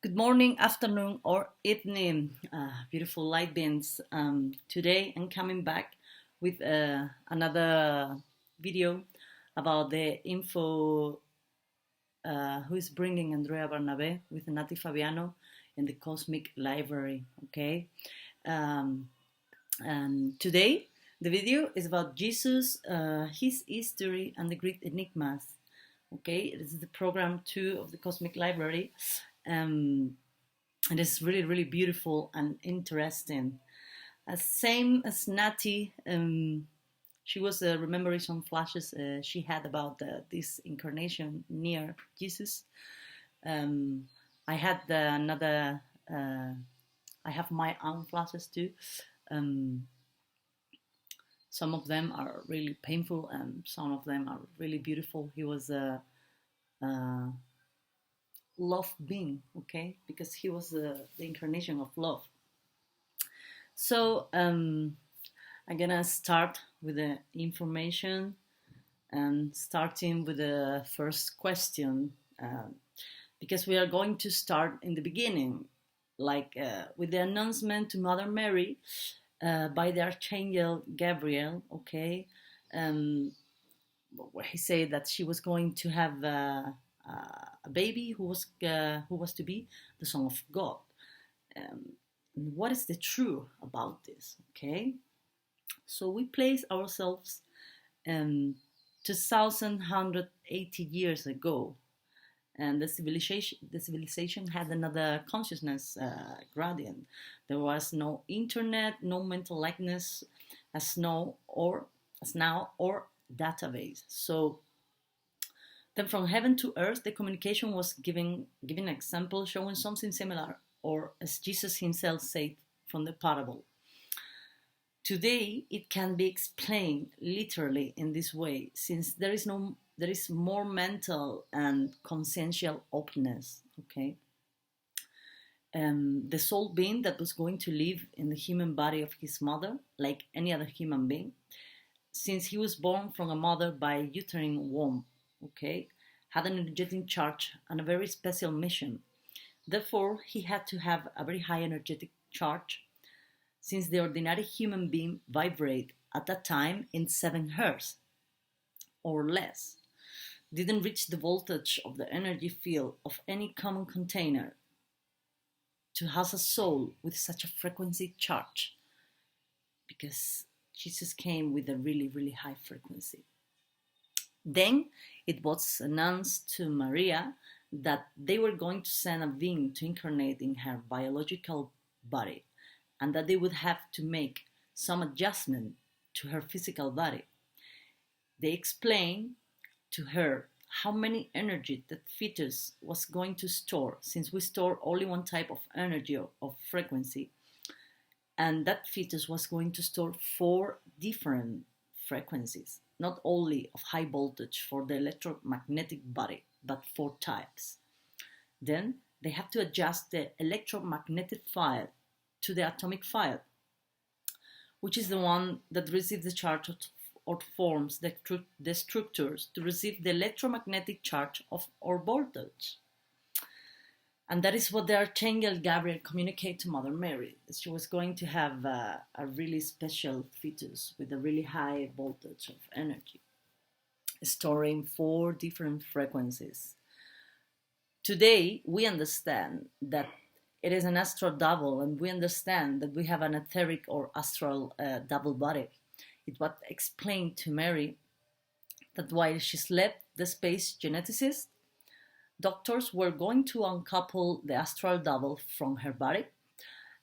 Good morning, afternoon, or evening, beautiful light beings. Today I'm coming back with another video about the info who is bringing Andrea Barnabe with Naty Faviano in the Cosmic Library. Okay, um, and today the video is about Jesus, his history, and the great enigmas. Okay, this is the program 2 of the Cosmic Library. Um, and it's really, really beautiful and interesting. Same as Naty, she was remembering some flashes she had about this incarnation near Jesus. Um, I had another, I have my own flashes too. Um, some of them are really painful and some of them are really beautiful. He was a love being, okay, because he was the incarnation of love. So I'm gonna start with the information and starting with the first question because we are going to start in the beginning, like with the announcement to Mother Mary by the Archangel Gabriel, okay, where he said that she was going to have a baby who was to be the Son of God. Um, what is the truth about this? Okay, so we place ourselves 2180 years ago, and the civilization had another consciousness gradient. There was no internet, no mental likeness as now or database. So then from heaven to earth, the communication was giving an example, showing something similar, or as Jesus himself said from the parable. Today, it can be explained literally in this way, since there is more mental and consciential openness. Okay, the soul being that was going to live in the human body of his mother, like any other human being, since he was born from a mother by uterine womb. Okay, had an energetic charge and a very special mission. Therefore, he had to have a very high energetic charge, since the ordinary human being vibrate at that time in 7 hertz or less, didn't reach the voltage of the energy field of any common container to house a soul with such a frequency charge, because Jesus came with a really, really high frequency. Then it was announced to Maria that they were going to send a being to incarnate in her biological body, and that they would have to make some adjustment to her physical body. They explained to her how many energy that fetus was going to store, since we store only one type of energy of frequency, and that fetus was going to store 4 different frequencies, not only of high voltage for the electromagnetic body, but 4 types. Then they have to adjust the electromagnetic field to the atomic field, which is the one that receives the charge or forms the structures to receive the electromagnetic charge of our voltage. And that is what the Archangel Gabriel communicated to Mother Mary. She was going to have a really special fetus with a really high voltage of energy, storing 4 different frequencies. Today, we understand that it is an astral double, and we understand that we have an etheric or astral double body. It was explained to Mary that while she slept, the space geneticist doctors were going to uncouple the astral double from her body,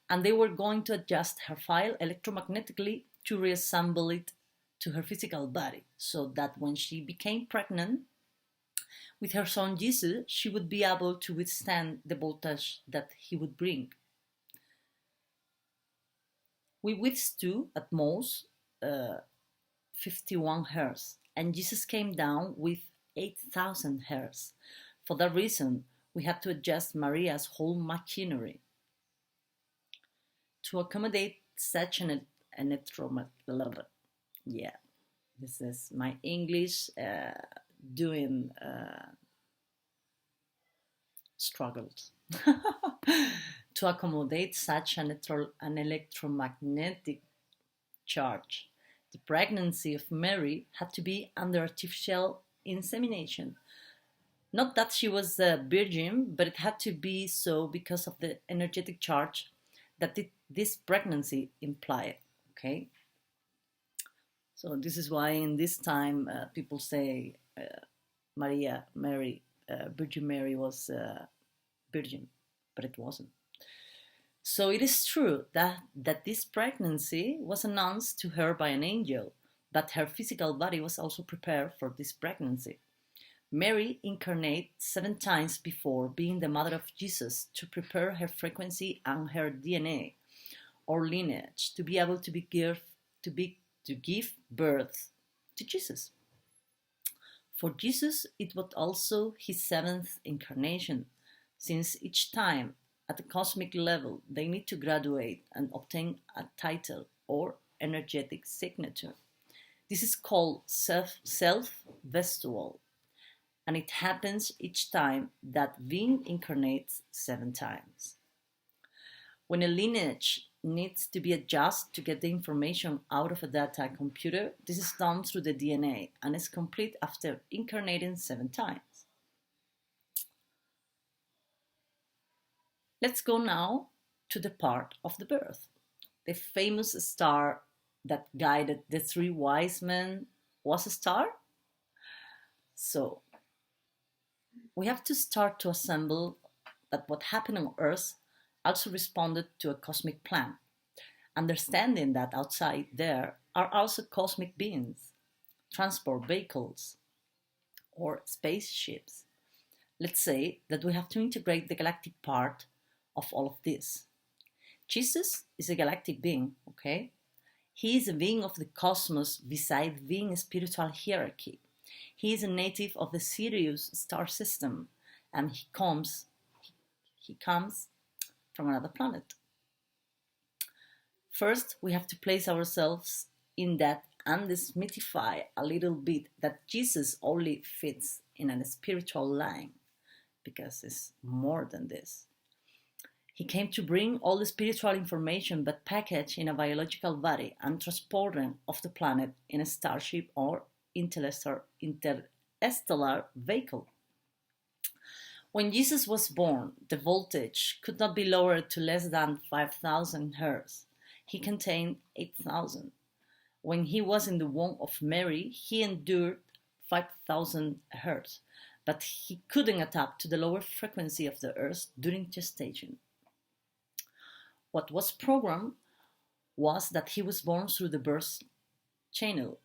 and they were going to adjust her file electromagnetically to reassemble it to her physical body, so that when she became pregnant with her son Jesus, she would be able to withstand the voltage that he would bring. We withstood at most 51 hertz, and Jesus came down with 8,000 hertz. For that reason, we had to adjust Maria's whole machinery to accommodate such an electromagnetic. Yeah, this is my English doing struggled to accommodate such an electromagnetic charge. The pregnancy of Mary had to be under artificial insemination. Not that she was a virgin, but it had to be so because of the energetic charge that this pregnancy implied. Okay, so this is why in this time people say Virgin Mary was virgin, but it wasn't. So it is true that this pregnancy was announced to her by an angel, but her physical body was also prepared for this pregnancy. Mary incarnated 7 times before being the mother of Jesus to prepare her frequency and her DNA or lineage to be able to give birth to Jesus. For Jesus, it was also his 7th incarnation, since each time at the cosmic level they need to graduate and obtain a title or energetic signature. This is called self-vestual, and it happens each time that being incarnates 7 times. When a lineage needs to be adjusted to get the information out of a data computer, this is done through the DNA and is complete after incarnating 7 times. Let's go now to the part of the birth. The famous star that guided the 3 wise men was a star? So, we have to start to assemble that what happened on Earth also responded to a cosmic plan, understanding that outside there are also cosmic beings, transport vehicles, or spaceships. Let's say that we have to integrate the galactic part of all of this. Jesus is a galactic being, okay? He is a being of the cosmos besides being a spiritual hierarchy. He is a native of the Sirius star system, and he comes from another planet. First, we have to place ourselves in that and demystify a little bit that Jesus only fits in a spiritual line, because it's more than this. He came to bring all the spiritual information but packaged in a biological body and transported off the planet in a starship or interstellar vehicle. When Jesus was born, the voltage could not be lowered to less than 5,000 Hz. He contained 8,000. When he was in the womb of Mary, he endured 5,000 Hz, but he couldn't adapt to the lower frequency of the Earth during gestation. What was programmed was that he was born through the birth channel,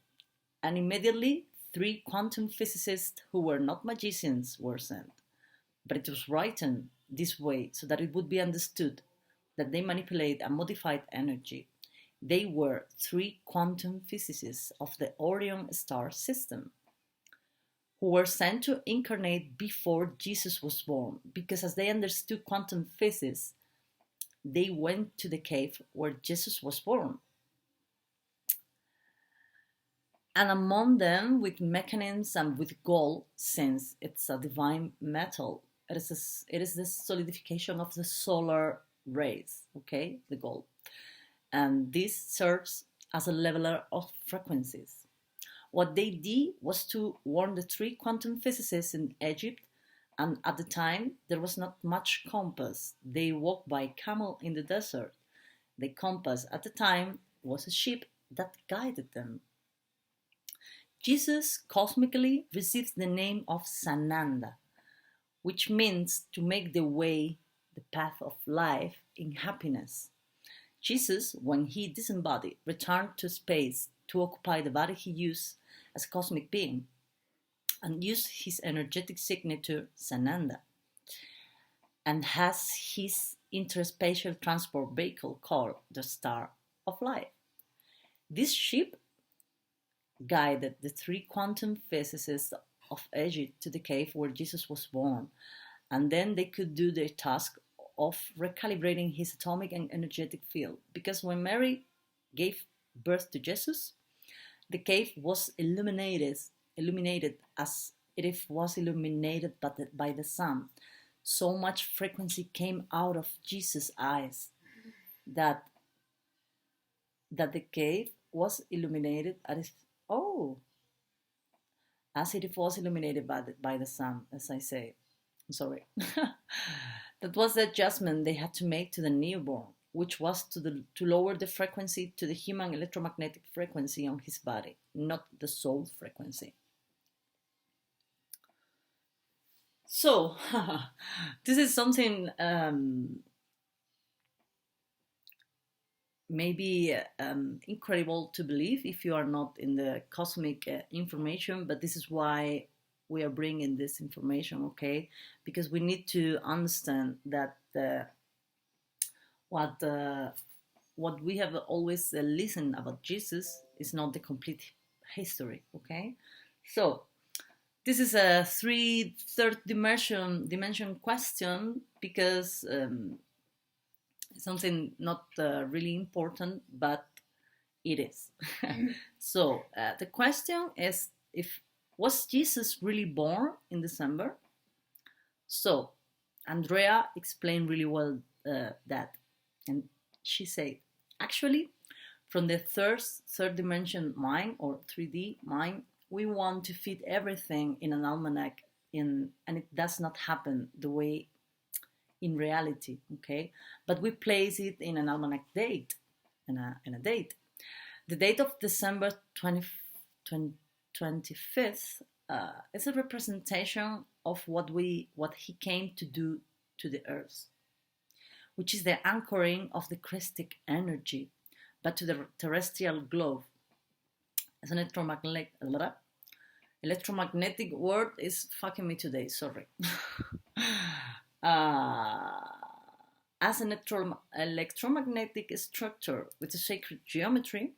and immediately 3 quantum physicists who were not magicians were sent. But it was written this way so that it would be understood that they manipulate and modified energy. They were 3 quantum physicists of the Orion star system who were sent to incarnate before Jesus was born, because as they understood quantum physics, they went to the cave where Jesus was born. And among them, with mechanisms and with gold, since it's a divine metal, it is the solidification of the solar rays, okay, the gold. And this serves as a leveler of frequencies. What they did was to warn the 3 quantum physicists in Egypt, and at the time there was not much compass. They walked by camel in the desert. The compass at the time was a ship that guided them. Jesus cosmically receives the name of Sananda, which means to make the way, the path of life in happiness. Jesus, when he disembodied, returned to space to occupy the body he used as a cosmic being and used his energetic signature Sananda, and has his interspatial transport vehicle called the Star of Life. This ship guided the 3 quantum physicists of Egypt to the cave where Jesus was born, and then they could do their task of recalibrating his atomic and energetic field, because when Mary gave birth to Jesus, the cave was illuminated as it was illuminated by the sun, so much frequency came out of Jesus' eyes that the cave was illuminated oh, as it was illuminated by the sun, as I say. I'm sorry. That was the adjustment they had to make to the newborn, which was to lower the frequency to the human electromagnetic frequency on his body, not the soul frequency. So, this is something maybe incredible to believe if you are not in the cosmic information, but this is why we are bringing this information, okay? Because we need to understand that what we have always listened about Jesus is not the complete history, okay? So this is a third dimension question because something not really important, but it is. So the question is, if was Jesus really born in December? So Andrea explained really well that, and she said, actually, from the third dimension mind, or 3D mind, we want to fit everything in an almanac, and it does not happen the way in reality, okay? But we place it in an almanac date, in a date. The date of December 25th is a representation of what he came to do to the earth, which is the anchoring of the Christic energy, but to the terrestrial globe. As an electromagnetic word is fucking me today, sorry. As an electromagnetic structure with a sacred geometry,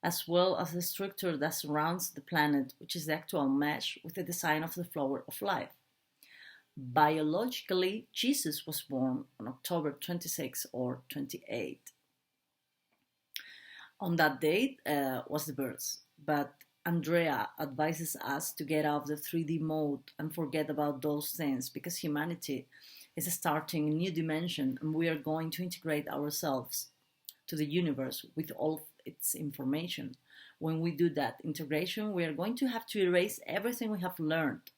as well as the structure that surrounds the planet, which is the actual mesh with the design of the flower of life. Biologically, Jesus was born on October 26 or 28. On that date was the birth, but Andrea advises us to get out of the 3D mode and forget about those things, because humanity is starting a new dimension and we are going to integrate ourselves to the universe with all its information. When we do that integration, we are going to have to erase everything we have learned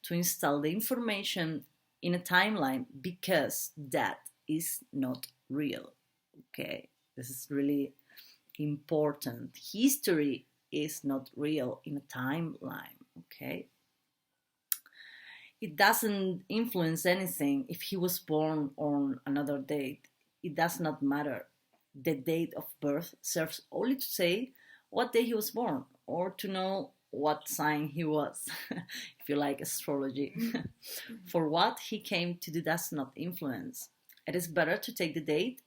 to install the information in a timeline, because that is not real. Okay, this is really important. History is not real in a timeline, okay? It doesn't influence anything if he was born on another date. It does not matter. The date of birth serves only to say what day he was born, or to know what sign he was, if you like astrology. For what he came to do does not influence. It is better to take the date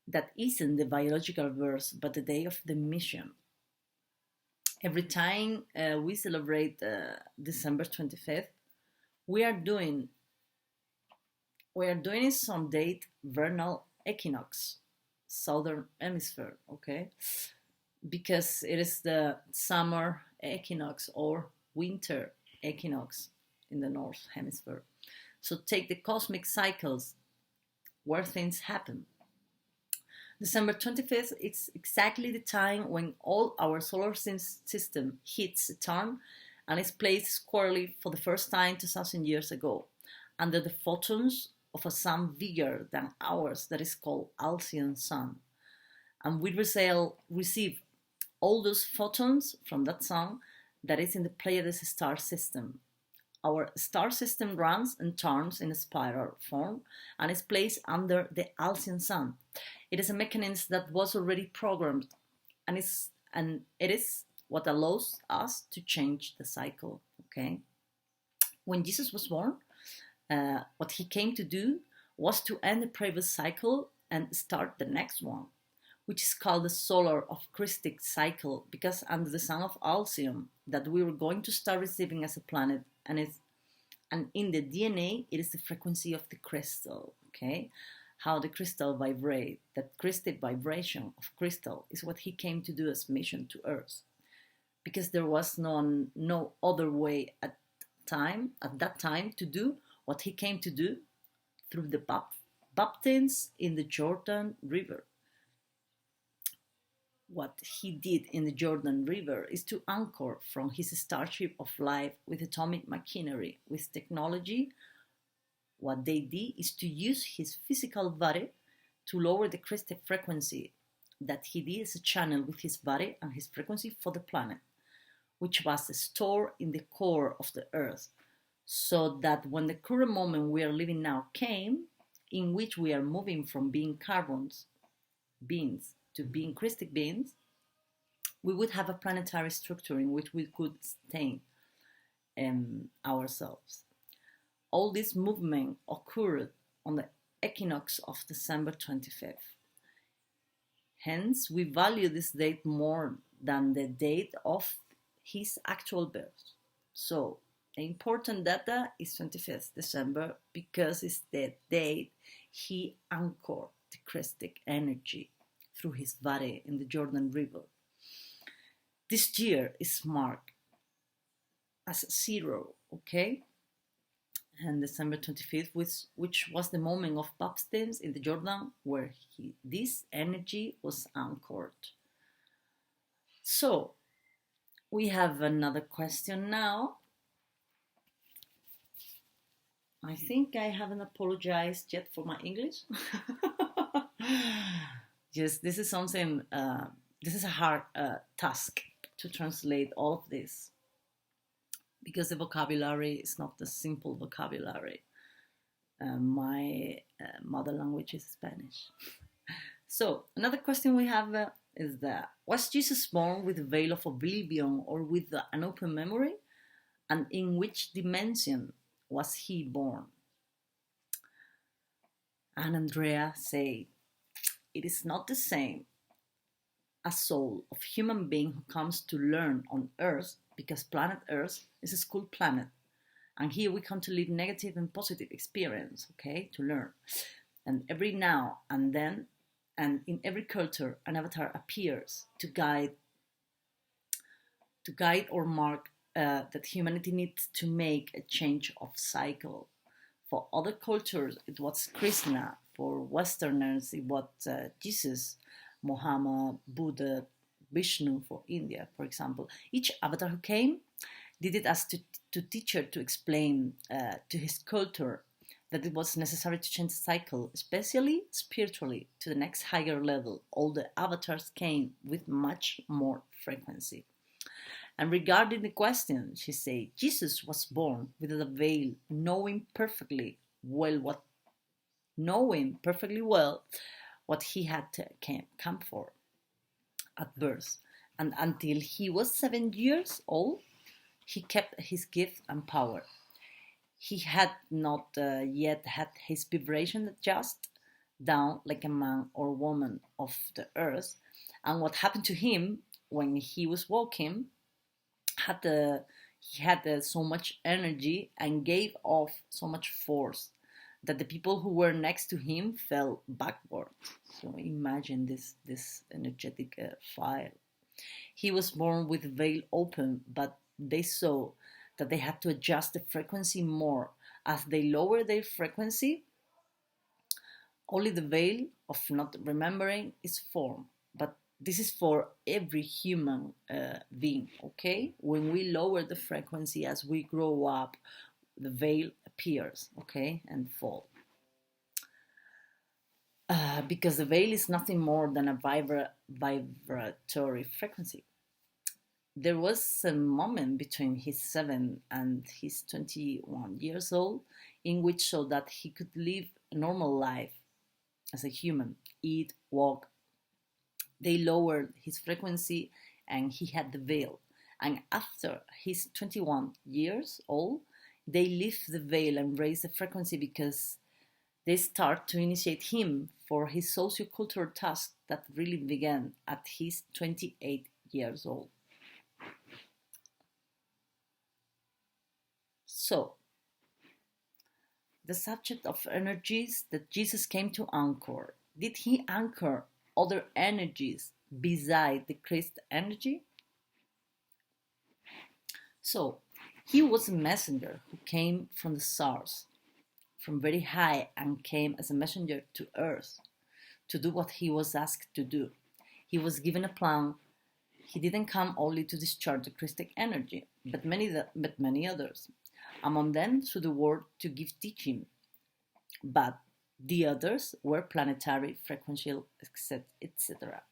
that isn't the biological birth, but the day of the mission. Every time we celebrate December 25th, we are doing some date vernal equinox, southern hemisphere, okay? Because it is the summer equinox or winter equinox in the north hemisphere. So take the cosmic cycles where things happen. December 25th is exactly the time when all our solar system hits a turn and is placed squarely for the first time 2,000 years ago, under the photons of a sun bigger than ours that is called Alcyon Sun. And we receive all those photons from that sun that is in the Pleiades star system. Our star system runs and turns in a spiral form and is placed under the Alcyon Sun. It is a mechanism that was already programmed, and it is what allows us to change the cycle. Okay. When Jesus was born, what he came to do was to end the previous cycle and start the next one, which is called the solar of Christic cycle, because under the sun of Alcyon that we were going to start receiving as a planet, and in the DNA it is the frequency of the crystal. Okay. How the crystal vibrate, that Christic vibration of crystal is what he came to do as mission to Earth, because there was no other way at that time to do what he came to do through the baptisms in the Jordan River. What he did in the Jordan River is to anchor from his starship of life with atomic machinery, with technology. What they did is to use his physical body to lower the crystal frequency that he did as a channel with his body and his frequency for the planet, which was stored in the core of the earth, so that when the current moment we are living now came, in which we are moving from being carbons, beings, to being crystal beings, we would have a planetary structure in which we could sustain ourselves. All this movement occurred on the equinox of December 25th. Hence, we value this date more than the date of his actual birth. So, the important data is 25th December because it's the date he anchored the Christic energy through his body in the Jordan River. This year is marked as 0, okay? And December 25th, which was the moment of baptisms in the Jordan where this energy was anchored. So, we have another question now. I think I haven't apologized yet for my English. Yes, this is something, this is a hard task to translate all of this, because the vocabulary is not the simple vocabulary. My mother language is Spanish. So, another question we have is that, was Jesus born with a veil of oblivion or with an open memory? And in which dimension was he born? And Andrea say, it is not the same a soul of human being who comes to learn on Earth, because planet Earth is a school planet. And here we come to live negative and positive experience, okay, to learn. And every now and then, and in every culture, an avatar appears to guide or mark that humanity needs to make a change of cycle. For other cultures, it was Krishna. For Westerners, it was Jesus, Muhammad, Buddha, Vishnu for India, for example. Each avatar who came did it as to teacher to explain to his culture that it was necessary to change the cycle, especially spiritually, to the next higher level. All the avatars came with much more frequency. And regarding the question, she said, Jesus was born with a veil, knowing perfectly well what he had come for at birth. And until he was 7 years old, he kept his gift and power. He had not yet had his vibration adjust down like a man or woman of the earth. And what happened to him when he was walking, he had so much energy and gave off so much force that the people who were next to him fell backward. So imagine this energetic fire. He was born with the veil open, but they saw that they had to adjust the frequency more. As they lower their frequency, only the veil of not remembering is formed. But this is for every human being, okay? When we lower the frequency as we grow up, the veil appears, okay, and fall. Because the veil is nothing more than a vibratory frequency. There was a moment between his 7 and his 21 years old in which so that he could live a normal life as a human, eat, walk. They lowered his frequency and he had the veil. And after his 21 years old, they lift the veil and raise the frequency because they start to initiate him for his sociocultural task that really began at his 28 years old. So, the subject of energies that Jesus came to anchor. Did he anchor other energies beside the Christ energy? So, he was a messenger who came from the stars. from very high and came as a messenger to earth to do what he was asked to do. He was given a plan. He didn't come only to discharge the Christic energy, but many others. Among them, through the world to give teaching. But the others were planetary, frequential, etc.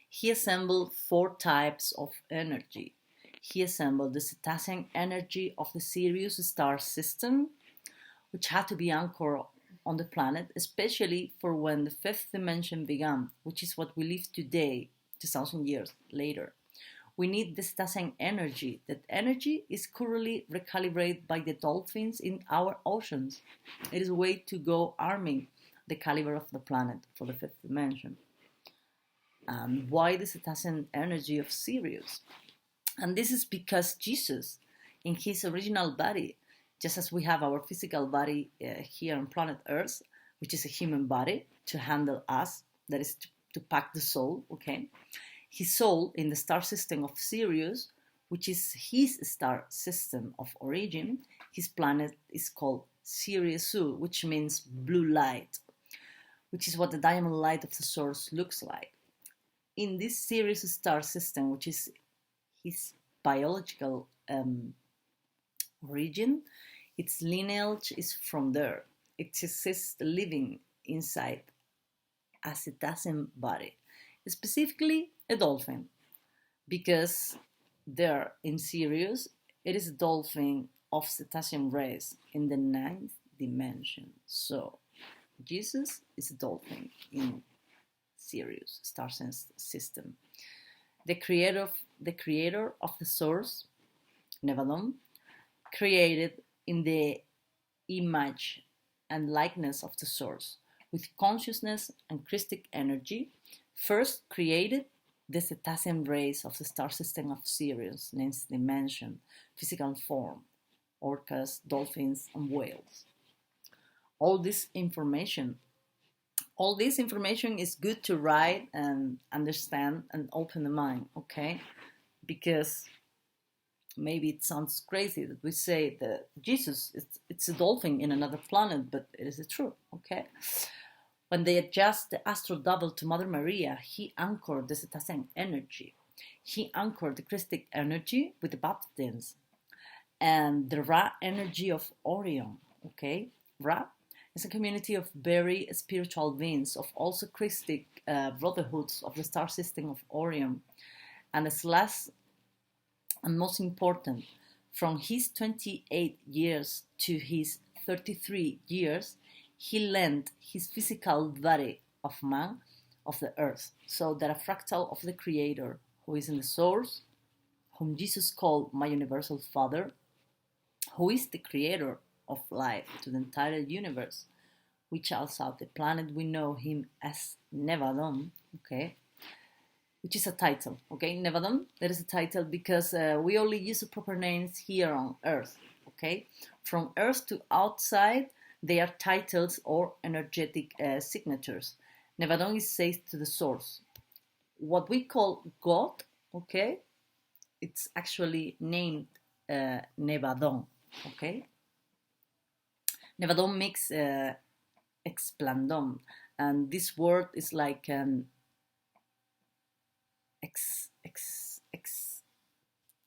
He assembled 4 types of energy. He assembled the cetacean energy of the Sirius star system, which had to be anchored on the planet, especially for when the 5th dimension began, which is what we live today, 2000 years later. We need the cetacean energy. That energy is currently recalibrated by the dolphins in our oceans. It is a way to go arming the caliber of the planet for the 5th dimension. And why the cetacean energy of Sirius? And this is because Jesus, in his original body, just as we have our physical body here on planet Earth, which is a human body to handle us, that is to pack the soul, okay? His soul in the star system of Sirius, which is his star system of origin, his planet is called Sirius, which means blue light, which is what the diamond light of the source looks like. In this Sirius star system, which is his biological origin, its lineage is from there. It exists living inside a cetacean body, specifically a dolphin, because there in Sirius it is a dolphin of cetacean race in the 9th dimension. So Jesus is a dolphin in Sirius star system. The creator of the source, Nevadon, created in the image and likeness of the source, with consciousness and Christic energy, first created the cetacean race of the star system of Sirius, 9th dimension, physical form, orcas, dolphins, and whales. All this information is good to write and understand and open the mind, okay? Because maybe it sounds crazy that we say that Jesus, it's a dolphin in another planet, but it is true, okay? When they adjust the astral double to Mother Maria, he anchored the cetacean energy. He anchored the Christic energy with the baptisms and the Ra energy of Orion, okay? Ra is a community of very spiritual beings, of also Christic brotherhoods of the star system of Orion. And as last and most important, from his 28 years to his 33 years, he lent his physical body of man of the earth, so that a fractal of the Creator, who is in the source, whom Jesus called my universal Father, who is the creator of life to the entire universe, which outside the planet we know him as Nevadon, okay? Which is a title, okay? Nevadon, that is a title because we only use the proper names here on Earth, okay? From Earth to outside, they are titles or energetic signatures. Nevadon is said to the source. What we call God, okay? It's actually named Nevadon, okay? Nevadon makes explandon, and this word is like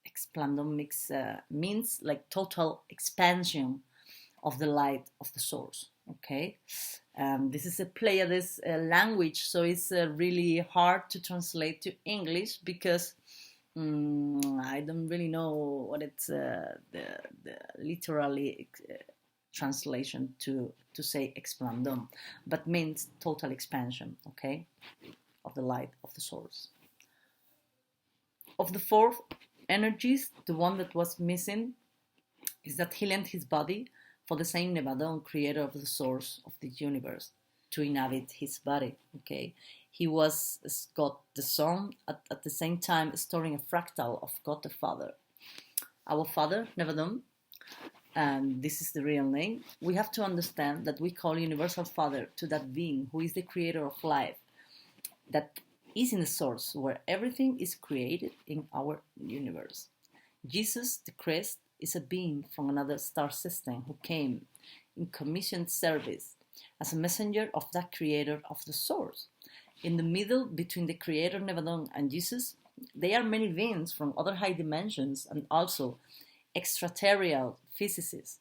explandon means like total expansion of the light of the source, okay? This is a Pleiades language, so it's really hard to translate to English because I don't really know what it's the literally translation to say explandon, but means total expansion, okay, of the light of the source. Of the 4 energies, the one that was missing is that he lent his body for the same Nevadon, creator of the source of the universe, to inhabit his body, okay? He was God the Son, at the same time storing a fractal of God the Father. Our Father, Nevadon, and this is the real name, we have to understand that we call Universal Father to that being who is the creator of life, that is in the source where everything is created in our universe. Jesus, the Christ, is a being from another star system who came in commissioned service as a messenger of that creator of the source. In the middle between the creator Nevadon and Jesus, there are many beings from other high dimensions and also extraterrestrial physicists.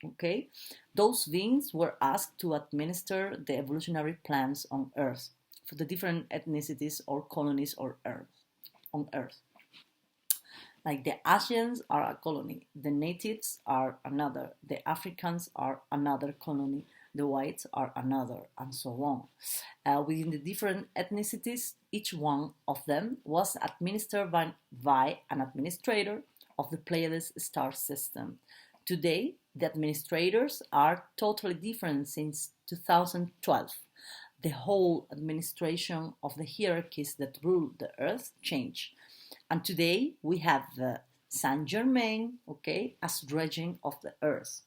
Okay, those beings were asked to administer the evolutionary plans on Earth for the different ethnicities or colonies on Earth. Like the Asians are a colony, the natives are another, the Africans are another colony, the whites are another, and so on. Within the different ethnicities, each one of them was administered by an administrator of the Pleiades star system. Today, the administrators are totally different since 2012. The whole administration of the hierarchies that rule the earth changed. And today we have Saint Germain, okay, as regent of the earth.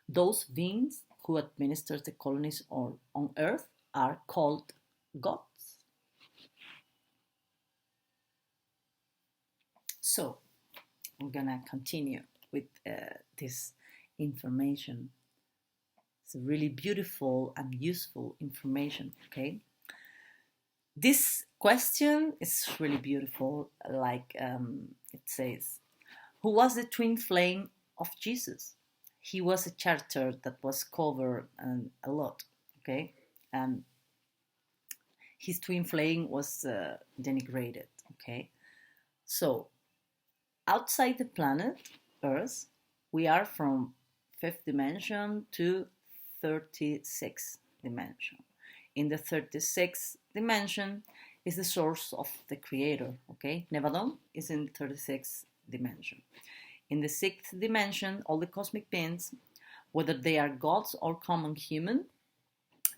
Those beings who administer the colonies on earth are called gods. So I'm gonna continue with this information. It's a really beautiful and useful information, okay? This question is really beautiful, like it says, who was the twin flame of Jesus? He was a character that was covered a lot, okay? His twin flame was denigrated, okay? So, outside the planet Earth, we are from 5th dimension to 36th dimension. In the 36th dimension is the source of the creator, okay? Nevadon is in 36th dimension. In the 6th dimension, all the cosmic beings, whether they are gods or common human,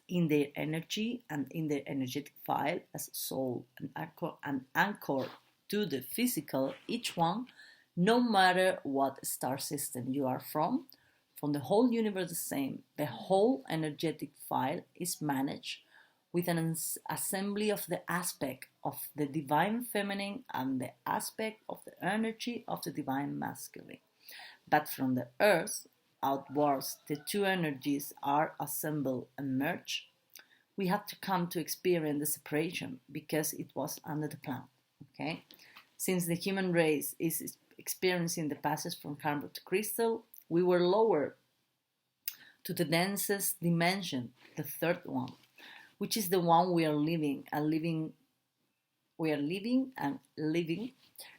in their energy and in their energetic file as soul and anchor to the physical, each one, no matter what star system you are from the whole universe the same. The whole energetic file is managed with an assembly of the aspect of the divine feminine and the aspect of the energy of the divine masculine. But from the earth outwards, the two energies are assembled and merged. We have to come to experience the separation because it was under the plan. Okay, since the human race is experiencing the passage from carbon to crystal, we were lowered to the densest dimension, the third one, which is the one we are living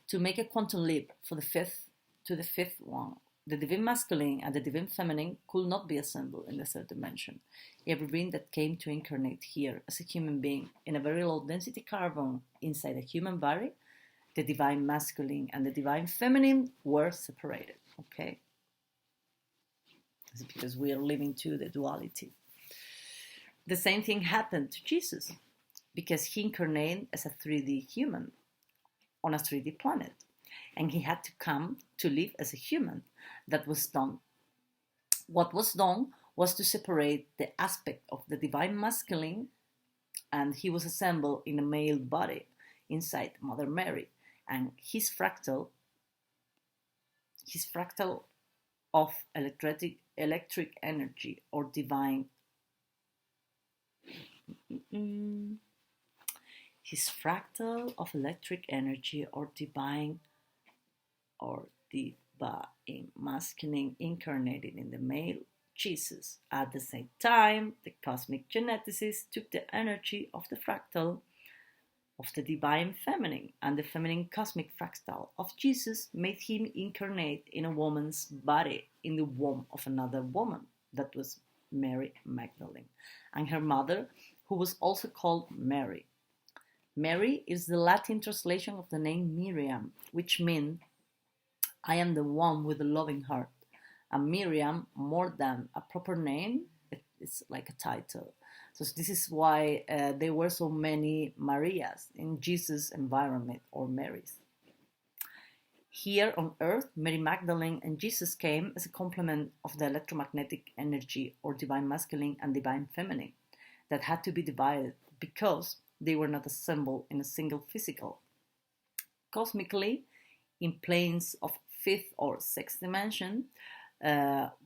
to make a quantum leap to the fifth one. The divine masculine and the divine feminine could not be assembled in the third dimension. Every being that came to incarnate here as a human being in a very low density carbon inside a human body, the divine masculine and the divine feminine were separated. Okay? It's because we are living to the duality. The same thing happened to Jesus because he incarnated as a 3D human on a 3D planet. And he had to come to live as a human. That was done. What was done was to separate the aspect of the divine masculine, and he was assembled in a male body inside Mother Mary. And his fractal of electric energy or divine his fractal of electric energy or divine masculine incarnated in the male Jesus. At the same time, the cosmic geneticist took the energy of the fractal of the divine feminine, and the feminine cosmic fractal of Jesus made him incarnate in a woman's body in the womb of another woman, that was Mary Magdalene, and her mother, who was also called Mary. Mary is the Latin translation of the name Miriam, which means I am the one with a loving heart. And Miriam, more than a proper name, it's like a title. So this is why there were so many Marias in Jesus' environment, or Marys. Here on earth, Mary Magdalene and Jesus came as a complement of the electromagnetic energy, or divine masculine and divine feminine, that had to be divided because they were not assembled in a single physical. Cosmically, in planes of 5th or 6th dimension,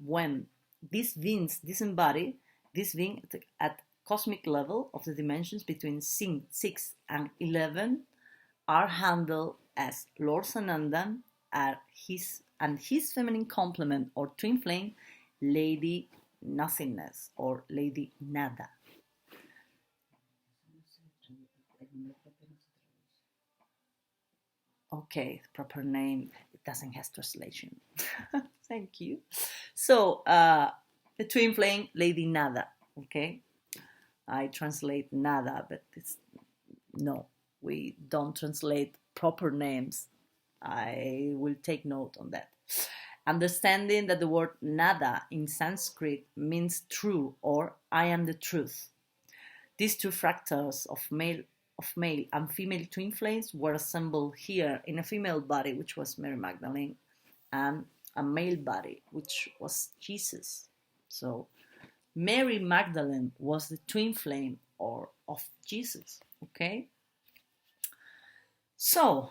when These beings disembody, this being at cosmic level of the dimensions between 6 and 11 are handled as Lord Sanandan and his feminine complement or twin flame, Lady Nothingness or Lady Nada. Okay, proper name. It doesn't have translation. Thank you. So, the twin flame, Lady Nada. Okay, I translate Nada, but it's no, we don't translate proper names. I will take note on that. Understanding that the word Nada in Sanskrit means true or I am the truth. These two fractals of male and female twin flames were assembled here in a female body, which was Mary Magdalene, and a male body, which was Jesus. So Mary Magdalene was the twin flame or of Jesus. Okay. So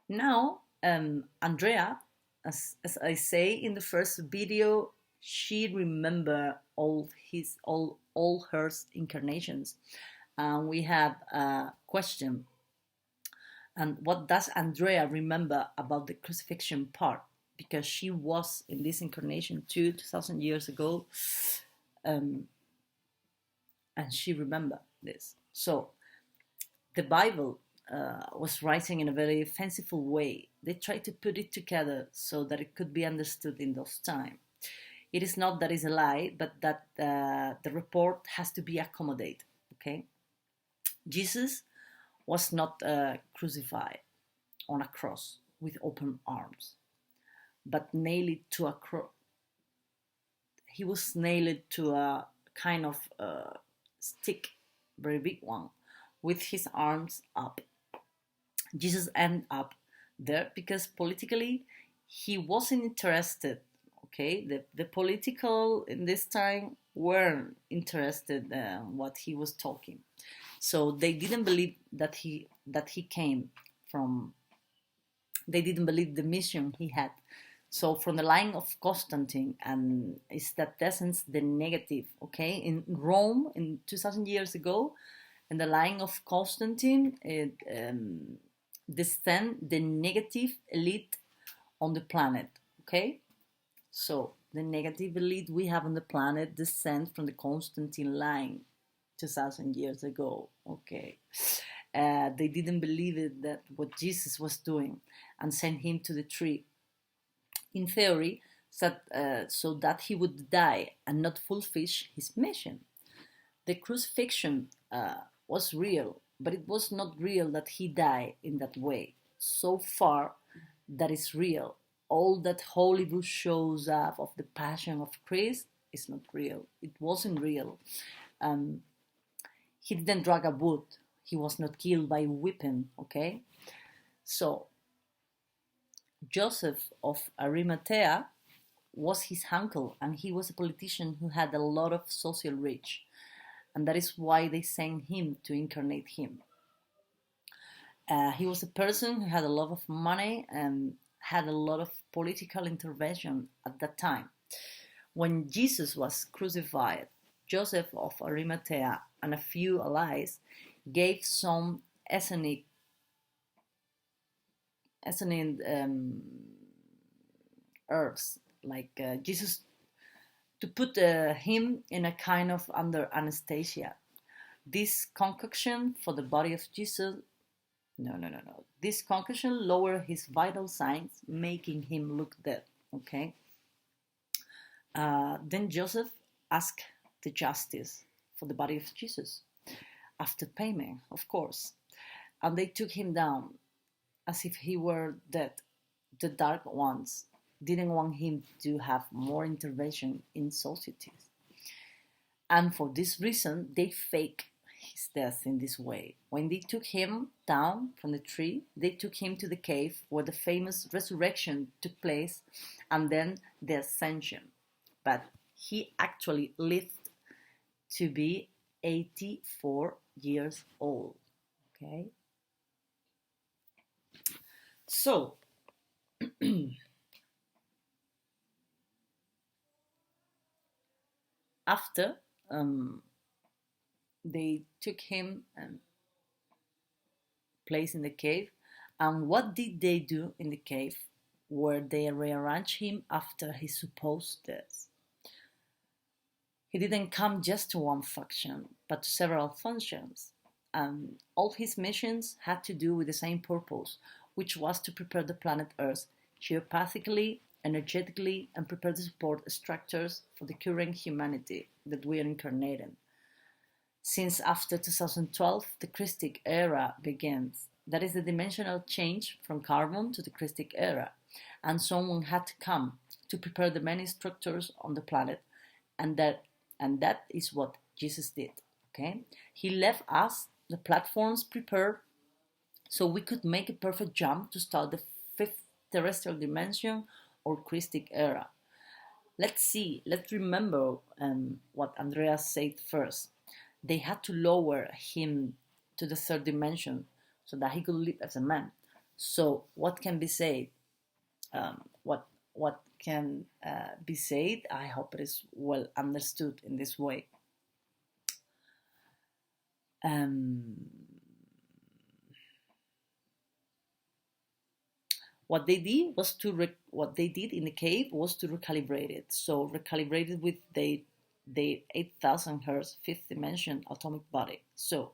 now Andrea, as I say in the first video, she remember all her incarnations. We have a question. And what does Andrea remember about the crucifixion part? Because she was in this incarnation 2,000 years ago, and she remember this. So the Bible was writing in a very fanciful way. They tried to put it together so that it could be understood in those times. It is not that it's a lie, but that the report has to be accommodated. Okay, Jesus was not crucified on a cross with open arms, but nailed to a cross. He was nailed to a kind of stick, very big one, with his arms up. Jesus ended up there because politically he wasn't interested. Okay, the political in this time weren't interested in what he was talking, so they didn't believe that he came from. They didn't believe the mission he had. So from the line of Constantine, and is that essence the negative? Okay, in Rome in 2,000 years ago, in the line of Constantine, it descend the negative elite on the planet. Okay, so the negative elite we have on the planet descend from the Constantine line 2,000 years ago. Okay, they didn't believe it, that what Jesus was doing, and sent him to the tree. In theory, so that he would die and not fulfill his mission. The crucifixion was real, but it was not real that he died in that way. So far, that is real. All that Hollywood shows up of the passion of Christ is not real. It wasn't real. He didn't drag a wood. He was not killed by a weapon, okay? So, Joseph of Arimathea was his uncle, and he was a politician who had a lot of social reach. And that is why they sent him to incarnate him. He was a person who had a lot of money and had a lot of political intervention at that time. When Jesus was crucified, Joseph of Arimathea and a few allies gave some ethnic herbs, like Jesus, to put him in a kind of under anesthesia. This concoction for the body of Jesus, no. This concoction lowered his vital signs, making him look dead. Okay. Then Joseph asked the justice for the body of Jesus, after payment, of course, and they took him down as if he were dead. The dark ones didn't want him to have more intervention in societies. And for this reason, they faked his death in this way. When they took him down from the tree, they took him to the cave where the famous resurrection took place and then the ascension. But he actually lived to be 84 years old. Okay? So, after they took him and placed in the cave. And what did they do in the cave where they rearranged him after his supposed death? He didn't come just to one function, but to several functions. And all his missions had to do with the same purpose, which was to prepare the planet Earth geopathically, energetically, and prepare the support structures for the current humanity that we are incarnating. Since after 2012, the Christic era begins. That is the dimensional change from carbon to the Christic era. And someone had to come to prepare the many structures on the planet, and that is what Jesus did. Okay? He left us the platforms prepared so we could make a perfect jump to start the fifth terrestrial dimension or Christic era. Let's remember what Andrea said first. They had to lower him to the third dimension so that he could live as a man. So what can be said? What can be said? I hope it is well understood in this way. What they did in the cave was to recalibrate it. So recalibrate it with the 8,000 hertz fifth dimension atomic body. So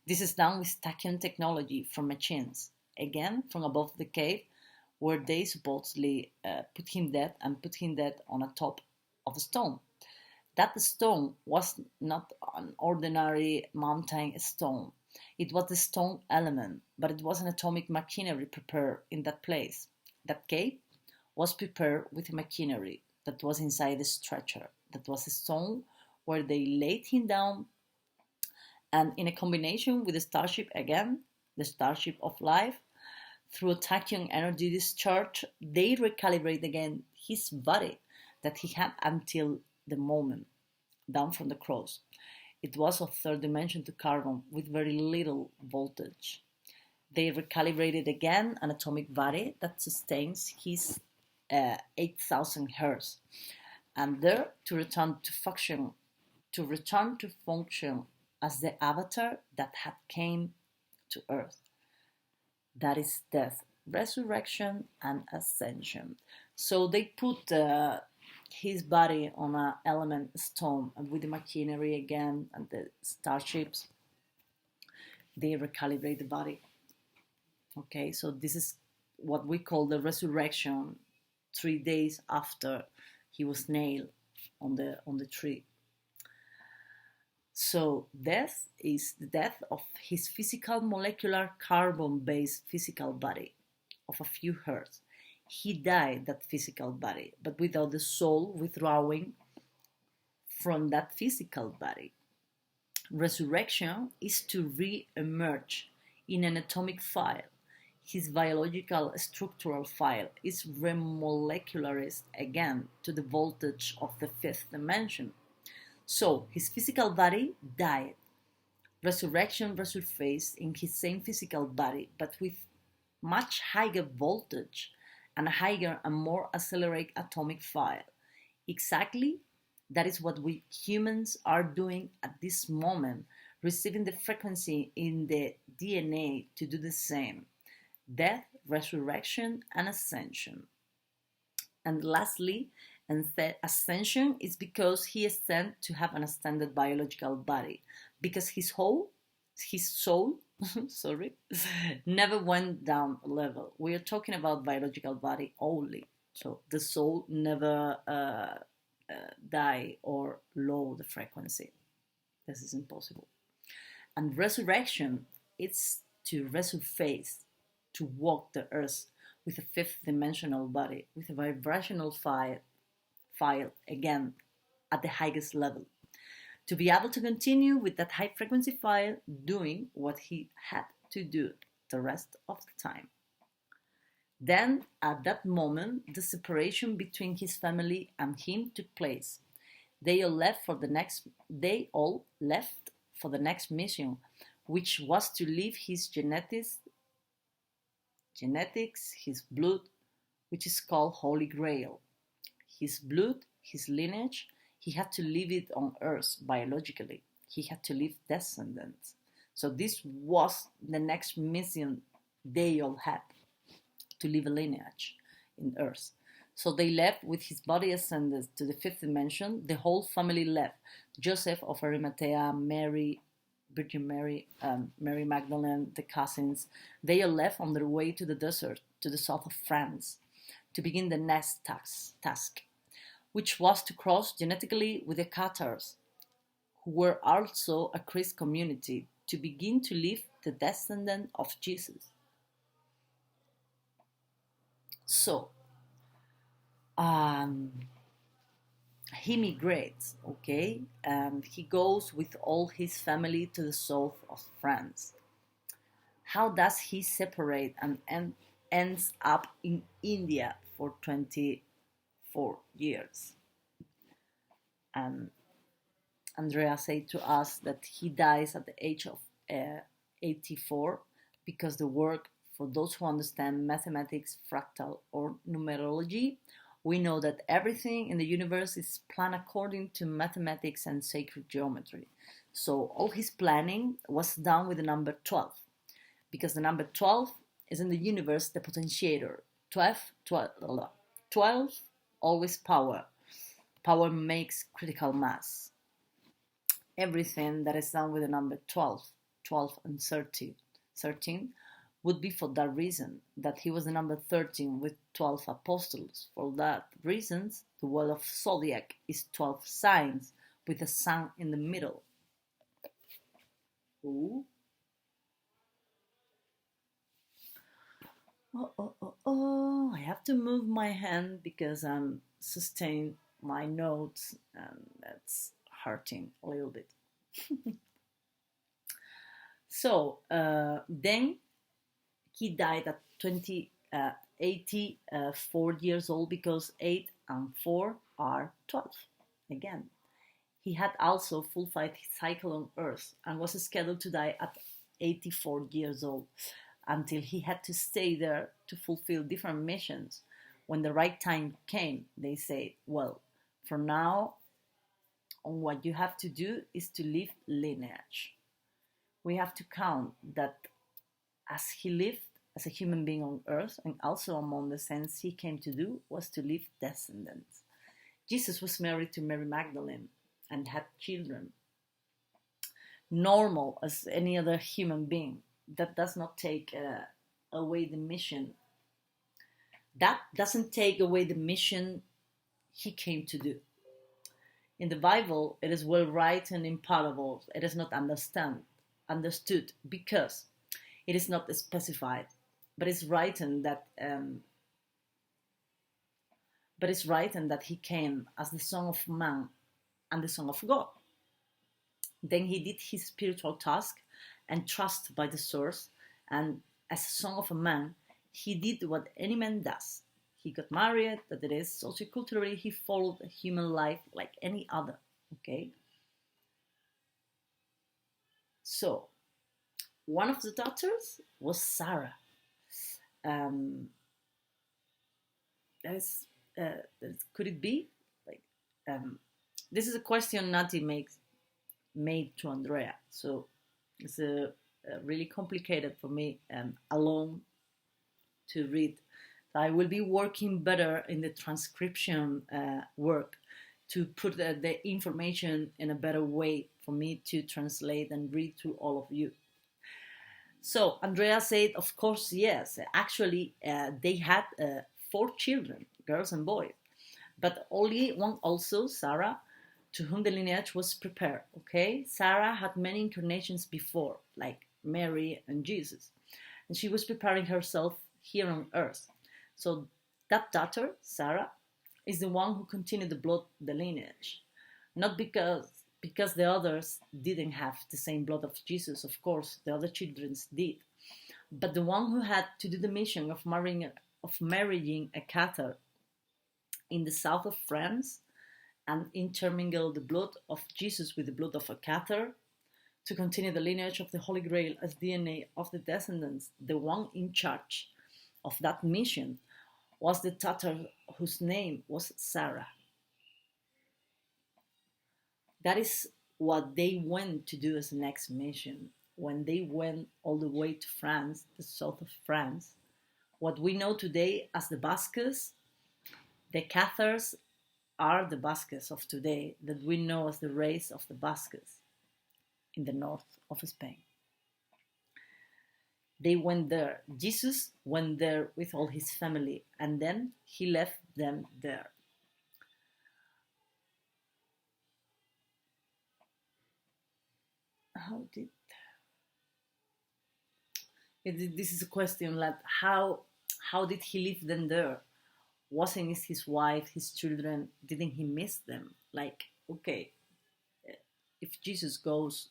this is done with tachyon technology from machines, again from above the cave, where they supposedly put him dead on a top of a stone. That stone was not an ordinary mountain stone. It was the stone element, but it was an atomic machinery prepared in that place. That cave was prepared with machinery that was inside the structure. That was a stone where they laid him down, and in a combination with the starship again, the starship of life, through a tachyon energy discharge, they recalibrate again his body that he had until the moment down from the cross. It was of third dimension to carbon with very little voltage. They recalibrated again an atomic body that sustains his 8,000 hertz, and there to return to function as the avatar that had came to Earth. That is death, resurrection, and ascension. So they put his body on an element stone, and with the machinery again and the starships, they recalibrate the body. Okay, so this is what we call the resurrection 3 days after he was nailed on the tree. So death is the death of his physical molecular carbon-based physical body of a few hertz. He died that physical body, but without the soul withdrawing from that physical body. Resurrection is to re-emerge in an atomic file. His biological structural file is remolecularized again to the voltage of the fifth dimension. So his physical body died. Resurrection resurfaced in his same physical body, but with much higher voltage and a higher and more accelerated atomic file. Exactly, that is what we humans are doing at this moment, receiving the frequency in the DNA to do the same. Death, resurrection, and ascension. And lastly, ascension is because he is sent to have an extended biological body, because his soul never went down a level. We are talking about biological body only, so the soul never die or lower the frequency. This is impossible. And resurrection, it's to resurface, to walk the earth with a fifth dimensional body, with a vibrational file again at the highest level, to be able to continue with that high frequency file doing what he had to do the rest of the time. Then at that moment the separation between his family and him took place. They all left for the next mission, which was to leave his genetics, his blood, which is called Holy Grail. His blood, his lineage, he had to leave it on Earth biologically. He had to leave descendants. So this was the next mission they all had, to leave a lineage in Earth. So they left with his body ascended to the fifth dimension. The whole family left. Joseph of Arimathea, Mary, Virgin Mary, Mary Magdalene, the cousins, they all left on their way to the desert, to the south of France, to begin the next task, which was to cross genetically with the Cathars, who were also a Christ community, to begin to live the descendant of Jesus. So, he migrates, okay, and he goes with all his family to the south of France. How does he separate and ends up in India for 24 years? Andrea said to us that he dies at the age of 84 because the work, for those who understand mathematics, fractal, or numerology, we know that everything in the universe is planned according to mathematics and sacred geometry. So all his planning was done with the number 12, because the number 12 is in the universe the potentiator. 12, always power. Power makes critical mass. Everything that is done with the number 12, 12 and 13 would be for that reason, that he was the number 13 with 12 apostles. For that reasons, the word of zodiac is 12 signs with the sun in the middle. Ooh. Oh, I have to move my hand because I'm sustaining my notes and that's hurting a little bit. So then he died at 84 years old because 8 and 4 are 12. Again, he had also fulfilled his cycle on Earth and was scheduled to die at 84 years old until he had to stay there to fulfill different missions. When the right time came, they said, well, from now on, what you have to do is to leave lineage. We have to count that as he lived as a human being on Earth, and also among the things he came to do was to leave descendants. Jesus was married to Mary Magdalene and had children. Normal as any other human being. That does not take away the mission. That doesn't take away the mission he came to do. In the Bible, it is well written in parables. It is not understood because it is not specified, but it's written that he came as the Son of Man and the Son of God. Then he did his spiritual task and trust by the source, and as a son of a man, he did what any man does. He got married, that it is, socioculturally, he followed a human life like any other, okay? So, one of the daughters was Sarah. Could it be? This is a question Naty made to Andrea, so it's really complicated for me alone to read. I will be working better in the transcription work to put the information in a better way for me to translate and read to all of you. So Andrea said, of course, yes. Actually, they had 4 children, girls and boys, but only one also, Sarah, to whom the lineage was prepared, okay? Sarah had many incarnations before, like Mary and Jesus, and she was preparing herself here on Earth. So that daughter, Sarah, is the one who continued the lineage. Not because the others didn't have the same blood of Jesus, of course, the other children did, but the one who had to do the mission of marrying a Cathar in the south of France and intermingle the blood of Jesus with the blood of a Cathar to continue the lineage of the Holy Grail as DNA of the descendants. The one in charge of that mission was the daughter whose name was Sarah. That is what they went to do as the next mission. When they went all the way to France, the south of France, what we know today as the Basques, the Cathars are the Basques of today that we know as the race of the Basques in the north of Spain. They went there. Jesus went there with all his family, and then he left them there. How did this is a question like how did he leave them there? Wasn't it his wife, his children? Didn't he miss them? Like, okay, if Jesus goes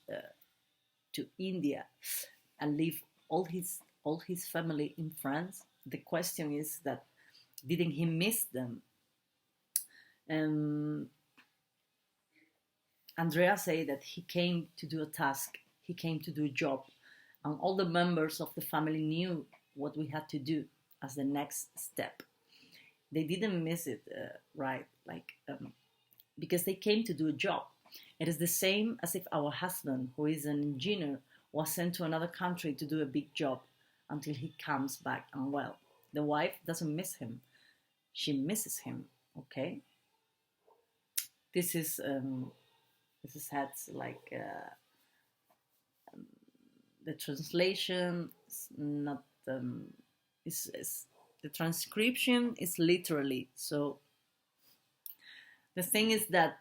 to India and leave all his family in France, the question is that didn't he miss them? Um, Andrea said that he came to do a task, he came to do a job, and all the members of the family knew what we had to do as the next step. They didn't miss it, right? Like, because they came to do a job. It is the same as if our husband, who is an engineer, was sent to another country to do a big job until he comes back and well. The wife doesn't miss him, she misses him. Okay, this is had like the translation is not is the transcription is literally. So the thing is that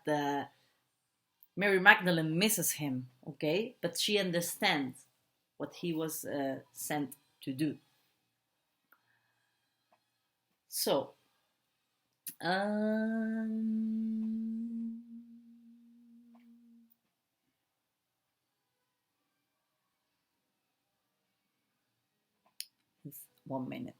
Mary Magdalene misses him, okay, but she understands what he was sent to do. So just 1 minute.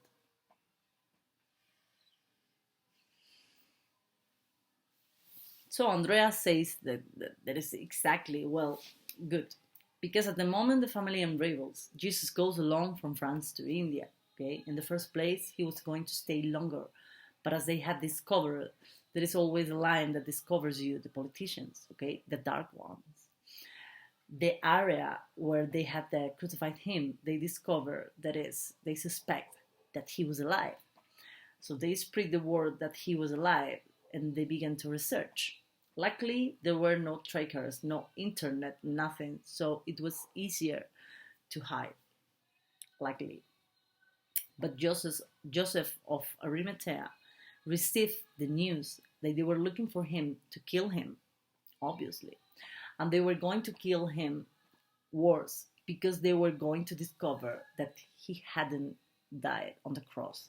So Andrea says that is exactly, well, good. Because at the moment the family unravels, Jesus goes alone from France to India. Okay, in the first place, he was going to stay longer. But as they had discovered, there is always a line that discovers you, the politicians, okay, the dark ones. The area where they had crucified him, they discover that is, they suspect that he was alive. So they spread the word that he was alive and they began to research. Luckily, there were no trackers, no internet, nothing, so it was easier to hide, luckily. But Joseph of Arimathea received the news that they were looking for him to kill him, obviously. And they were going to kill him worse because they were going to discover that he hadn't died on the cross.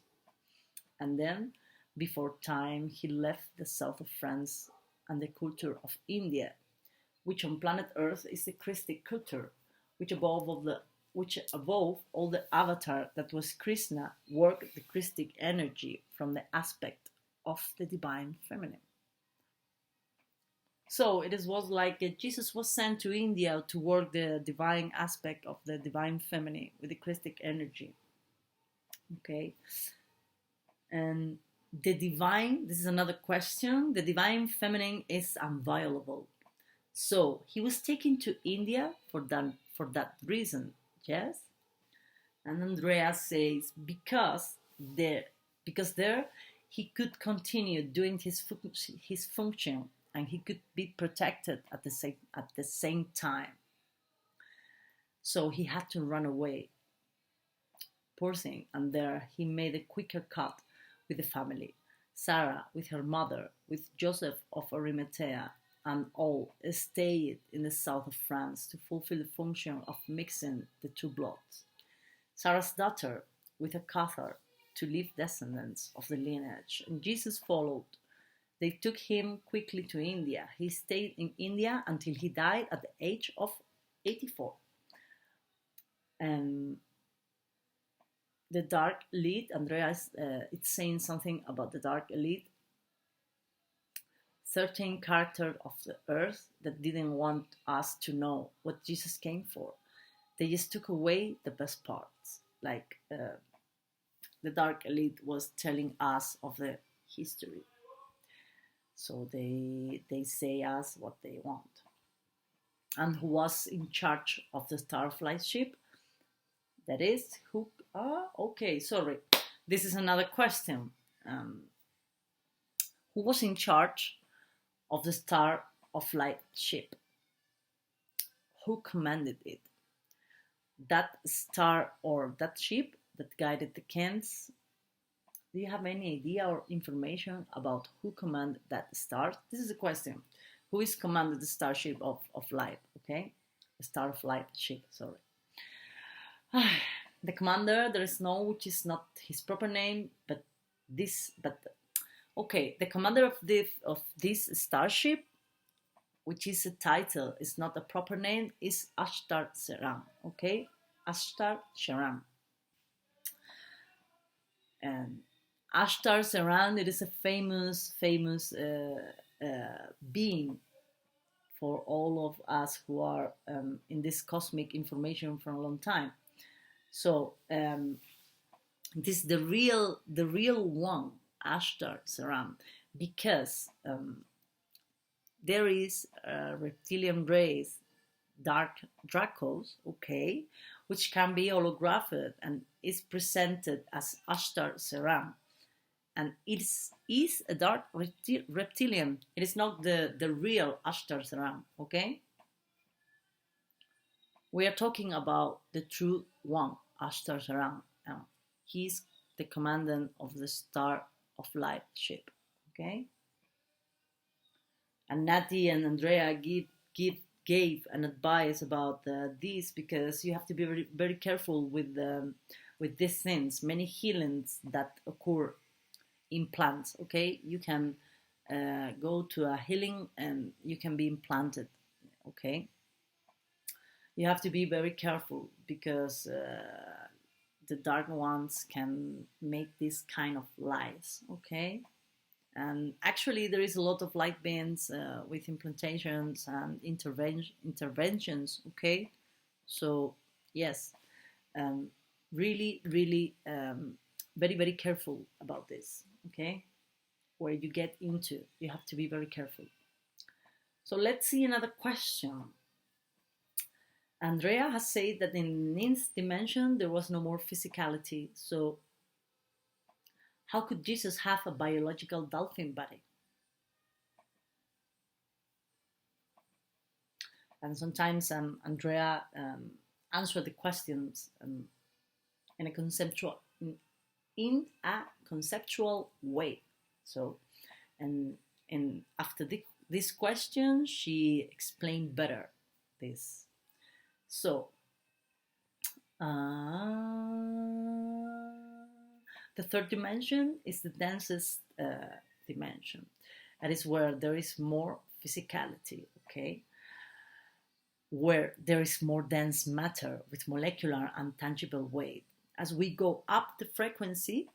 And then, before time, he left the south of France and the culture of India, which on planet Earth is the Christic culture, which above all the avatar that was Krishna worked the Christic energy from the aspect of the divine feminine. So it was like Jesus was sent to India to work the divine aspect of the divine feminine with the Christic energy. Okay, and the divine, this is another question, the divine feminine is inviolable. So he was taken to India for that reason, yes? And Andrea says because there he could continue doing his function and he could be protected at the same time. So he had to run away. Poor thing. And there he made a quicker cut with the family. Sarah with her mother, with Joseph of Arimathea, and all stayed in the south of France to fulfill the function of mixing the two bloods. Sarah's daughter with a Cathar to leave descendants of the lineage, and Jesus followed. They took him quickly to India. He stayed in India until he died at the age of 84. The dark elite, Andrea it's saying something about the dark elite. Certain characters of the earth that didn't want us to know what Jesus came for. They just took away the best parts. Like the dark elite was telling us of the history. So they say us what they want. and who was in charge of the starflight ship. That is, who? Okay, sorry. This is another question. Who was in charge of the Star of Light ship? Who commanded it? That star or that ship that guided the Kents? Do you have any idea or information about who commanded that star? This is a question. Who is commanded the starship of light? Okay, the Star of Light ship. Sorry. The commander, there is no, which is not his proper name, but okay, the commander of this starship, which is a title, is not a proper name, is Ashtar Seram. Okay, Ashtar Seram. And Ashtar Seram, it is a famous being for all of us who are in this cosmic information for a long time. So this is the real one, Ashtar Seram, because there is a reptilian race, dark Dracos, okay, which can be holographed and is presented as Ashtar Seram. And it is a dark reptilian. It is not the real Ashtar Seram, okay? We are talking about the true one, Ashtar Seram. He's the commandant of the Star of Light ship, okay? And Naty and Andrea gave an advice about this, because you have to be very, very careful with these things. Many healings that occur in plants, okay? You can go to a healing and you can be implanted, okay? You have to be very careful, because the dark ones can make this kind of lies, okay? And actually there is a lot of light beings with implantations and interventions, okay? So yes, really very, very careful about this, okay? Where you get into, you have to be very careful. So let's see another question. Andrea has said that in ninth dimension there was no more physicality, so how could Jesus have a biological dolphin body? And sometimes Andrea answered the questions in a conceptual way. So, and after this question, she explained better this. So, the third dimension is the densest dimension. That is where there is more physicality, okay? Where there is more dense matter with molecular and tangible weight. As we go up the frequency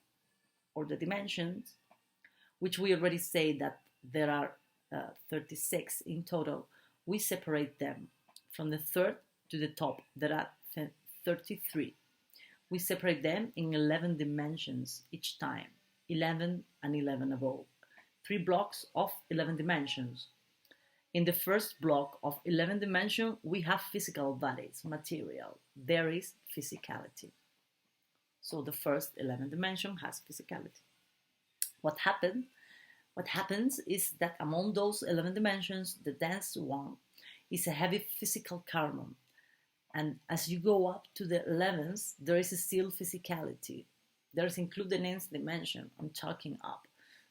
or the dimensions, which we already say that there are 36 in total, we separate them from the third to the top. There are 33. We separate them in 11 dimensions each time, 11 and 11 above. 3 blocks of 11 dimensions. In the first block of 11 dimensions, we have physical bodies, material. There is physicality. So the first 11 dimension has physicality. What happens is that among those 11 dimensions, the dense one is a heavy physical carbon. And as you go up to the 11th, there is still physicality. There is include the 9th dimension. I'm talking up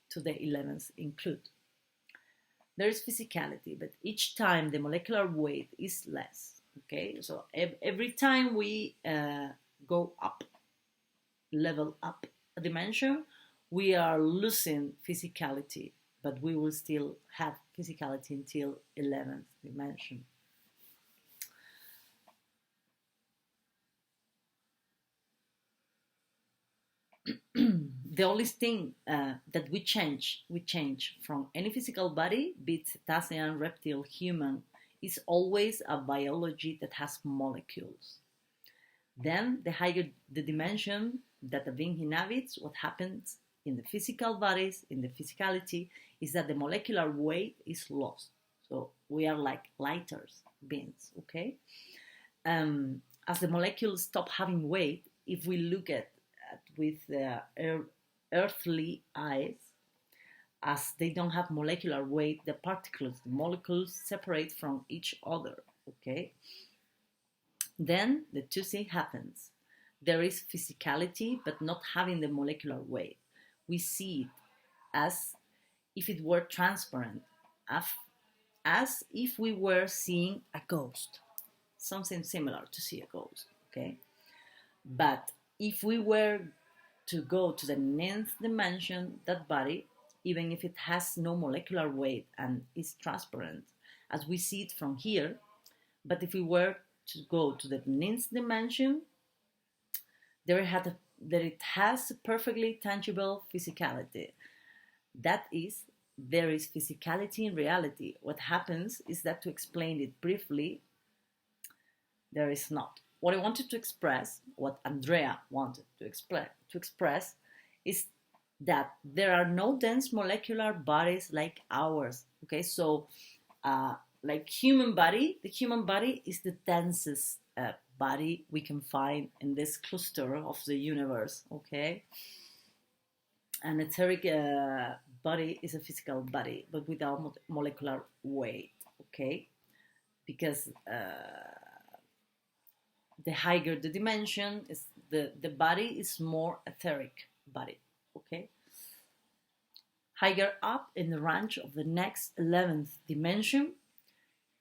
to the 11th include. There is physicality, but each time the molecular weight is less. Okay, so every time we go up, level up a dimension, we are losing physicality, but we will still have physicality until 11th dimension. The only thing that we change from any physical body, be it cetacean, reptile, human, is always a biology that has molecules. Then, the higher the dimension that a being inhabits, what happens in the physical bodies, in the physicality, is that the molecular weight is lost. So we are like lighters. beings, okay? As the molecules stop having weight, if we look at with earthly eyes, as they don't have molecular weight, the molecules separate from each other, okay? Then the two things happens. There is physicality, but not having the molecular weight. We see it as if it were transparent, as if we were seeing a ghost, something similar to see a ghost, okay? But if we were to go to the ninth dimension, that body, even if it has no molecular weight and is transparent, as we see it from here, but if we were to go to the ninth dimension, there it has a perfectly tangible physicality. That is, there is physicality in reality. What happens is that, to explain it briefly, there is not. What I wanted to express, what Andrea wanted to express, is that there are no dense molecular bodies like ours. Okay, so like the human body is the densest body we can find in this cluster of the universe. Okay, an etheric body is a physical body, but without molecular weight. Okay, because the higher the dimension is, the body is more etheric body. Okay, higher up in the range of the next 11th dimension,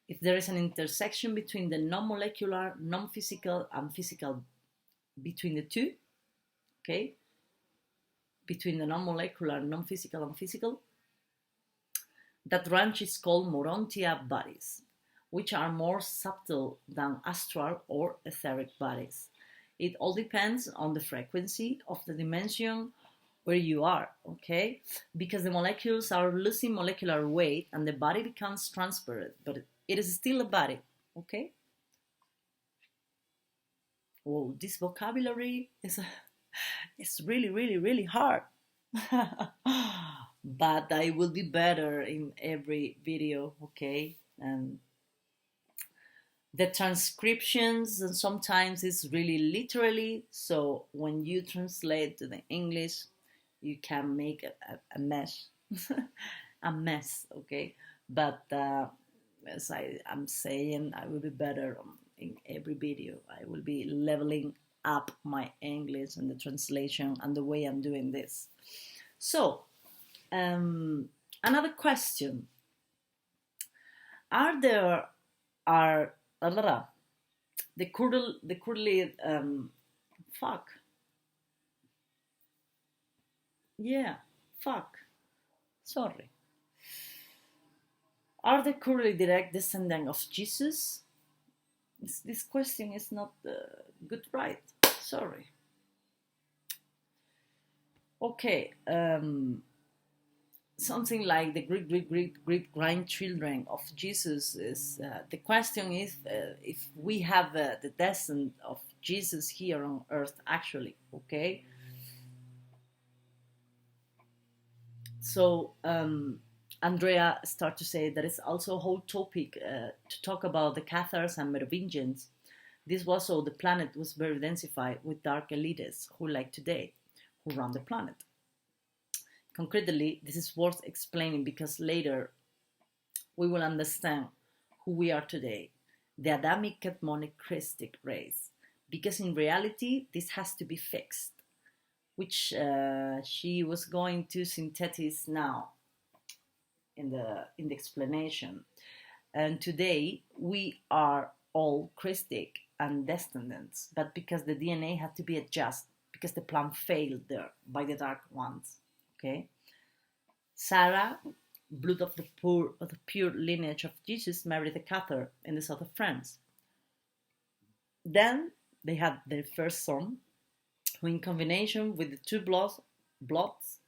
if there is an intersection between the non-molecular, non-physical, and physical, between the two, okay, between the non-molecular, non-physical, and physical, that range is called Morontia bodies, which are more subtle than astral or etheric bodies. It all depends on the frequency of the dimension where you are, okay? Because the molecules are losing molecular weight and the body becomes transparent, but it is still a body, okay? Whoa, this vocabulary is really, really, really hard. But I will be better in every video, okay? And the transcriptions, and sometimes it's really literally, so when you translate to the English, you can make a mess, a mess, okay? But as I'm saying, I will be better in every video. I will be leveling up my English and the translation and the way I'm doing this. So, another question. The curly fuck. Yeah, fuck. Sorry. Are the curly direct descendant of Jesus? This question is not good, right? Sorry. Okay. Something like the great grandchildren of Jesus is. The question is if we have the descent of Jesus here on earth, actually. Okay. So Andrea started to say that it's also a whole topic to talk about the Cathars and Merovingians. This was so the planet was very densified with dark elites who, like today, who run the planet. Concretely, this is worth explaining because later we will understand who we are today, the Adamic Cadmonic Christic race, because in reality this has to be fixed, which she was going to synthesize now in the explanation. And today we are all Christic and descendants, but because the DNA had to be adjusted, because the plan failed there by the dark ones. Okay, Sarah, blood of the pure lineage of Jesus, married a Cathar in the south of France. Then they had their first son, who, in combination with the two bloods,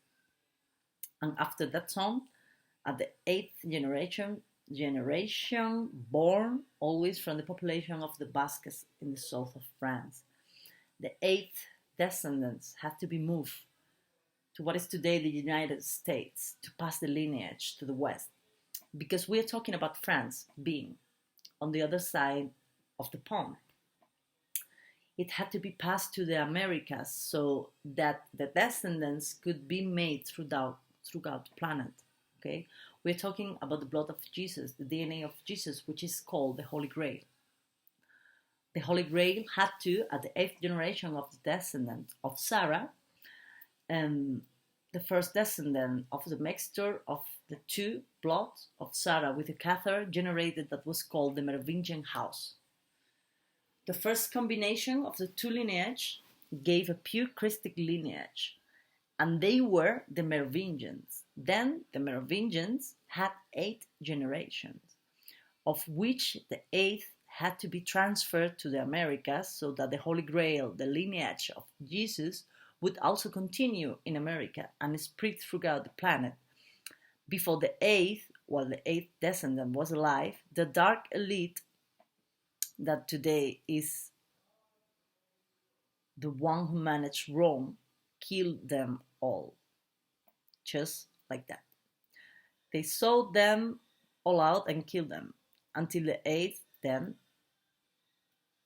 and after that son, at the 8th generation, born always from the population of the Basques in the south of France. The 8th descendants had to be moved to what is today the United States to pass the lineage to the West, because we are talking about France being on the other side of the pond. It had to be passed to the Americas so that the descendants could be made throughout the planet. Okay, we're talking about the blood of Jesus, the DNA of Jesus, which is called the Holy Grail. The Holy Grail had to, at the 8th generation of the descendant of Sarah, the first descendant of the mixture of the two bloods of Sarah with the Cathar generated that was called the Merovingian house. The first combination of the two lineages gave a pure Christic lineage, and they were the Merovingians. Then the Merovingians had 8 generations, of which the 8th had to be transferred to the Americas so that the Holy Grail, the lineage of Jesus, would also continue in America and spread throughout the planet. Before the 8th, while the 8th descendant was alive, the dark elite that today is the one who managed Rome killed them all, just like that. They sold them all out and killed them. Until the 8th, then,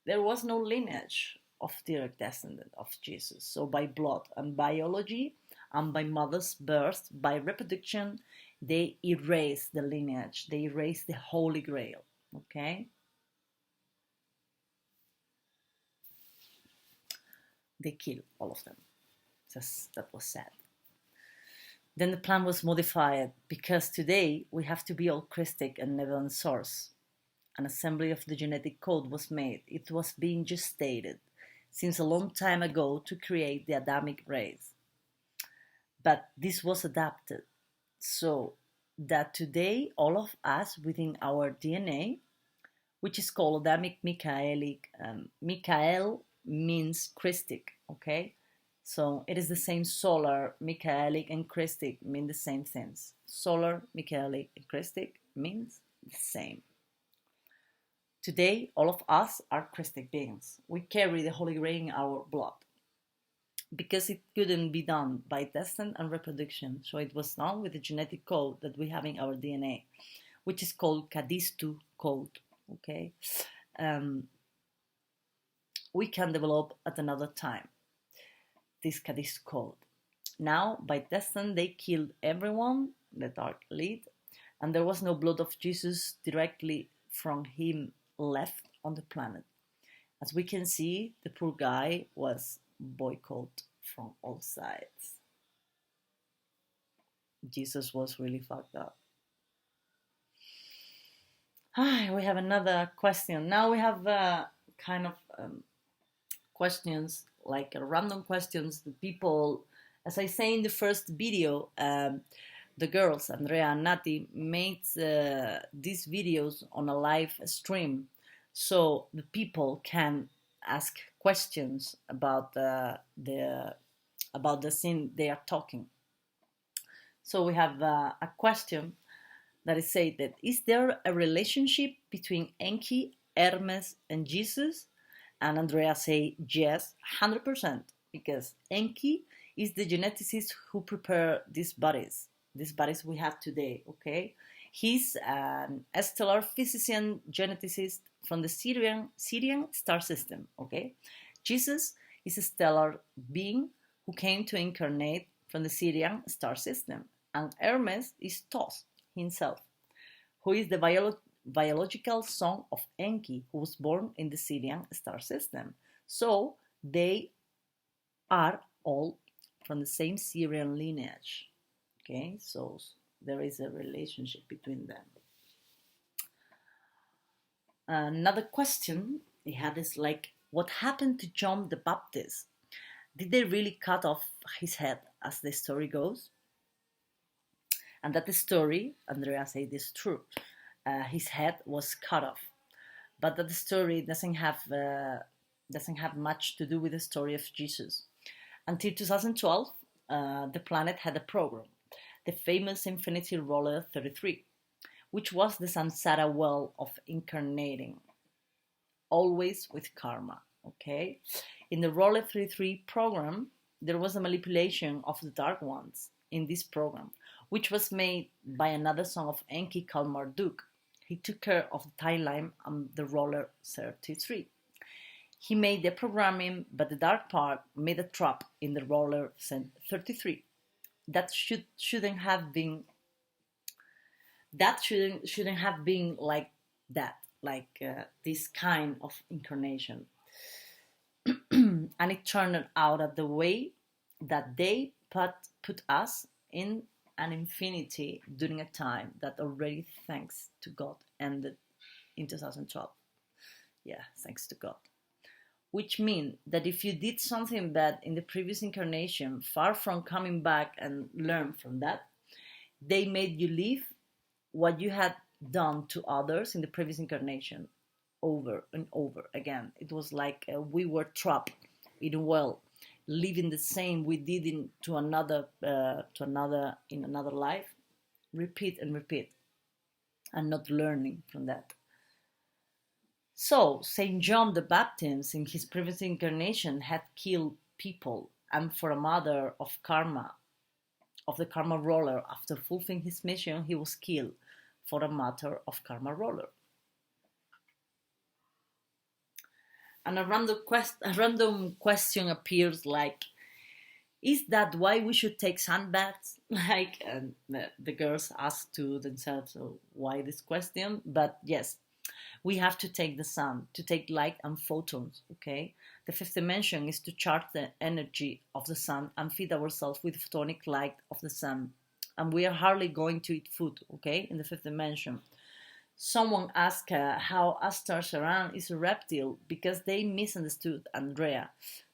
there was no lineage of direct descendant of Jesus. So by blood and biology and by mother's birth, by reproduction, they erased the lineage. They erased the Holy Grail. Okay? They killed all of them. That was sad. Then the plan was modified because today we have to be all Christic and never on source. An assembly of the genetic code was made. It was being gestated since a long time ago to create the Adamic race. But this was adapted so that today all of us within our DNA, which is called Adamic Michaelic, Michael means Christic, okay? So it is the same solar, Michaelic, and Christic mean the same things. Solar, Michaelic, and Christic means the same. Today, all of us are Christic beings. We carry the Holy Grail in our blood because it couldn't be done by descent and reproduction. So it was done with the genetic code that we have in our DNA, which is called Cadiz2 code, okay? We can develop at another time this Cadiz code. Now, by descent, they killed everyone, the dark elite, and there was no blood of Jesus directly from him left on the planet. As we can see, the poor guy was boycotted from all sides. Jesus was really fucked up. We have another question. Now we have kind of questions, like random questions. The people, as I say in the first video, the girls, Andrea and Naty, made these videos on a live stream, so the people can ask questions about the scene they are talking. So we have a question that is said that, is there a relationship between Enki, Hermes, and Jesus? And Andrea say yes, 100%, because Enki is the geneticist who prepared these bodies we have today, okay? He's an stellar physician geneticist from the Syrian star system, okay? Jesus is a stellar being who came to incarnate from the Syrian star system, and Hermes is Thoth himself, who is the biological son of Enki, who was born in the Syrian star system. So they are all from the same Syrian lineage. Okay, so there is a relationship between them. Another question they had is like, what happened to John the Baptist? Did they really cut off his head, as the story goes? And that the story, Andrea said, is true. His head was cut off, but that the story doesn't have much to do with the story of Jesus. Until 2012, the planet had a program, the famous Infinity Roller 33, which was the samsara well of incarnating, always with karma, okay? In the Roller 33 program, there was a manipulation of the Dark Ones in this program, which was made by another son of Enki called Marduk. He took care of the timeline on the roller 33. He made the programming, but the dark part made a trap in the roller 33. That shouldn't have been. That shouldn't have been like that, like this kind of incarnation. And it turned out that the way that they put us in an infinity during a time that already, thanks to God, ended in 2012. Yeah, thanks to God. Which means that if you did something bad in the previous incarnation, far from coming back and learn from that, they made you live what you had done to others in the previous incarnation over and over again. It was like we were trapped in a well, living the same we did in another life, repeat and repeat, and not learning from that. So Saint John the Baptist in his previous incarnation had killed people, and for a matter of karma, of the karma roller, after fulfilling his mission, he was killed for a matter of karma roller. And a random question appears like, is that why we should take sunbaths? Like, and the girls ask to themselves, oh, why this question? But yes, we have to take the sun, to take light and photons, okay? The fifth dimension is to charge the energy of the sun and feed ourselves with photonic light of the sun. And we are hardly going to eat food, okay, in the fifth dimension. Someone asked how Astar Saran is a reptile because they misunderstood Andrea.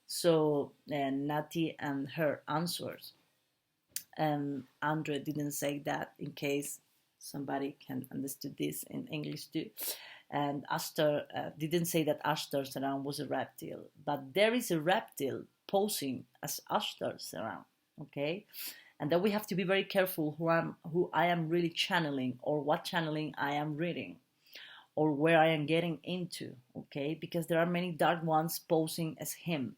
So Naty and her answers. Andrea didn't say that, in case somebody can understand this in English too. And Astar didn't say that Astar Saran was a reptile, but there is a reptile posing as Astar Saran, okay? And that we have to be very careful who I am really channeling, or what channeling I am reading, or where I am getting into, okay? Because there are many dark ones posing as him,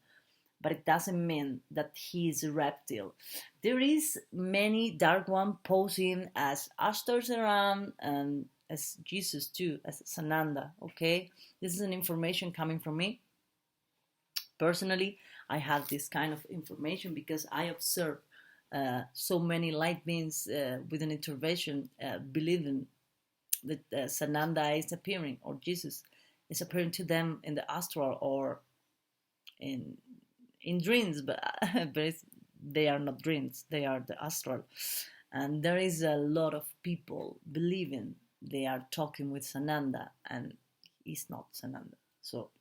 but it doesn't mean that he is a reptile. There is many dark one posing as Astar Saran and as Jesus too, as Sananda, okay? This is an information coming from me. Personally, I have this kind of information because I observe so many light beings with an intervention believing that Sananda is appearing, or Jesus is appearing to them in the astral or in dreams, but they are not dreams, they are the astral. And there is a lot of people believing they are talking with Sananda, and he's not Sananda. So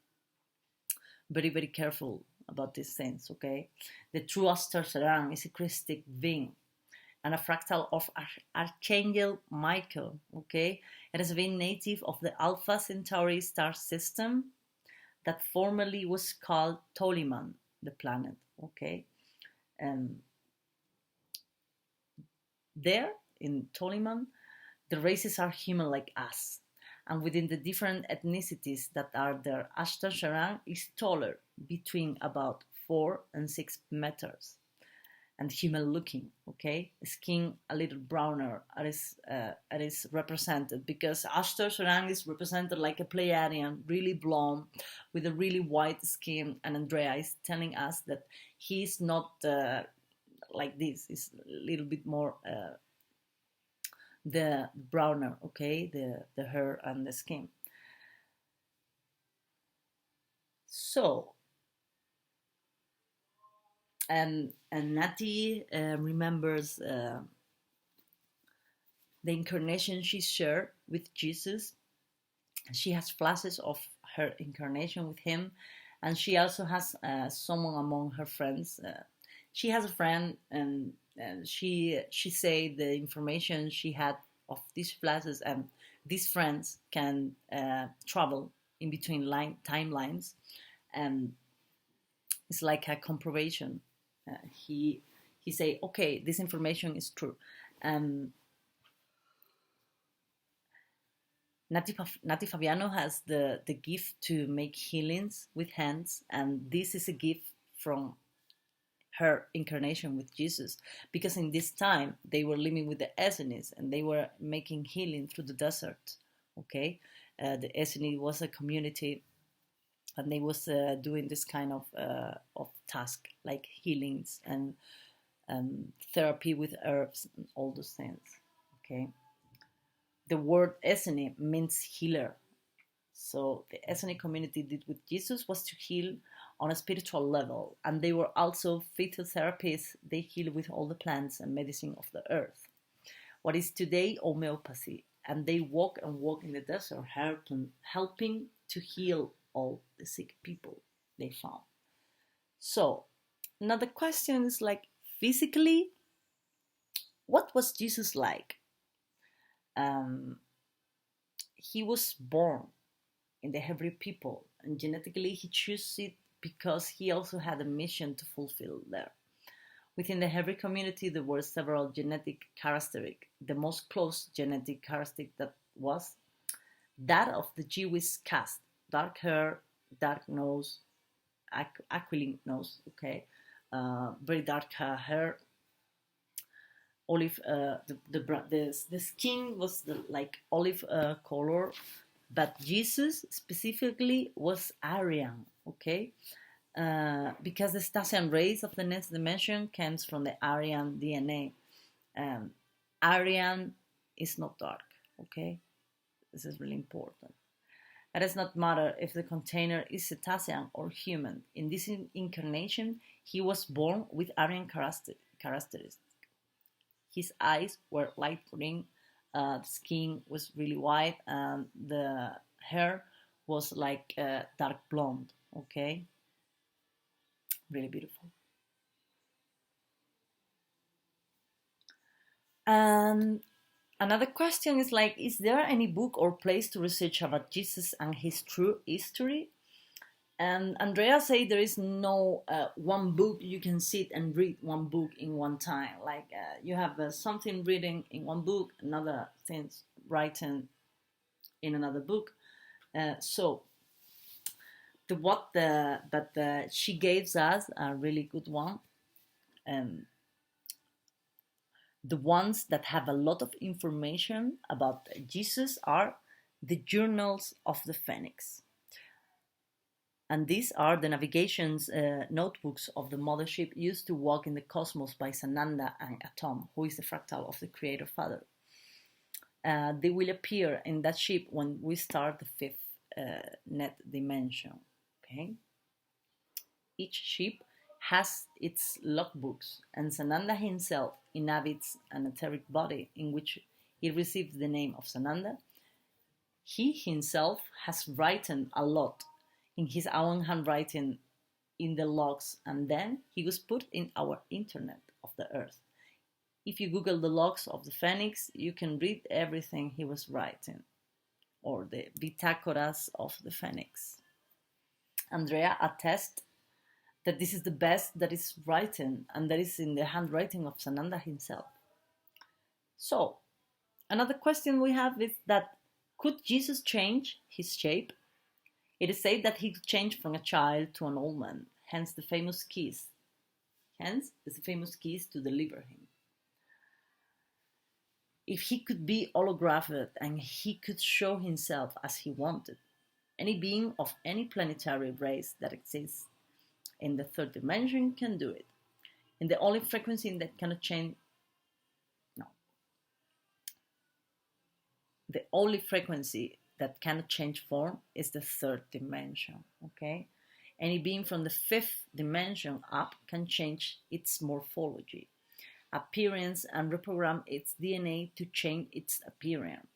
very, very careful about these things, okay? The true Astar Saran is a Christic being and a fractal of Archangel Michael, okay? It has been native of the Alpha Centauri star system that formerly was called Toliman, the planet, okay? There, in Toliman, the races are human like us. And within the different ethnicities that are there, Astar Saran is taller, between about 4 and 6 meters, and human looking, okay? Skin a little browner, it is represented, because Astar Saran is represented like a Pleiadian, really blonde, with a really white skin, and Andrea is telling us that he's not like this, he's a little bit more the browner, okay, the hair and the skin. So, and Naty remembers the incarnation she shared with Jesus. She has flashes of her incarnation with him, and she also has someone among her friends. She has a friend, and she say the information she had of these flashes, and these friends can travel in between timelines, and it's like a comproval. He say, okay, this information is true. Naty Faviano has the gift to make healings with hands, and this is a gift from her incarnation with Jesus, because in this time they were living with the Essenes and they were making healing through the desert, Okay, the Essene was a community, and they was doing this kind of task like healings and therapy with herbs and all those things. Okay, the word Essene means healer. So the Essene community did with Jesus was to heal on a spiritual level, and they were also phytotherapists. They heal with all the plants and medicine of the earth. What is today homeopathy, and they walk and walk in the desert, helping to heal all the sick people they found. So now the question is like, physically, what was Jesus like? Um, he was born in the Hebrew people, and genetically he chose it because he also had a mission to fulfill there. Within the Hebrew community, there were several genetic characteristics. The most close genetic characteristic that was that of the Jewish caste: dark hair, dark nose, aquiline nose, okay, very dark hair, olive. The skin was like olive color, but Jesus specifically was Aryan, okay, because the Stasian race of the next dimension comes from the Aryan DNA. Aryan is not dark, okay. This is really important. It does not matter if the container is cetacean or human. In this incarnation, he was born with Aryan characteristics. His eyes were light green, the skin was really white, and the hair was like dark blonde. Okay, really beautiful. And another question is like, is there any book or place to research about Jesus and his true history? And Andrea said there is no one book you can sit and read one book in one time. Like you have something written in one book, another things written in another book. So she gave us a really good one. Um, the ones that have a lot of information about Jesus are the Journals of the Phoenix. And these are the navigations notebooks of the mothership used to walk in the cosmos by Sananda and Atom, who is the fractal of the Creator Father. They will appear in that ship when we start the fifth net dimension. Okay. Each ship has its logbooks, and Sananda himself inhabits an etheric body in which he receives the name of Sananda. He himself has written a lot in his own handwriting in the logs, and then he was put in our internet of the earth. If you Google the logs of the Phoenix, you can read everything he was writing, or the Vitacoras of the Phoenix. Andrea attests that this is the best that is written, and that is in the handwriting of Sananda himself. So, another question we have is that, could Jesus change his shape? It is said that he could change from a child to an old man, hence the famous kiss. Hence, the famous kiss to deliver him. If he could be holographed and he could show himself as he wanted, any being of any planetary race that exists in the third dimension can do it. In the only frequency that cannot change, no. The only frequency that cannot change form is the third dimension, okay? Any being from the fifth dimension up can change its morphology, appearance, and reprogram its DNA to change its appearance.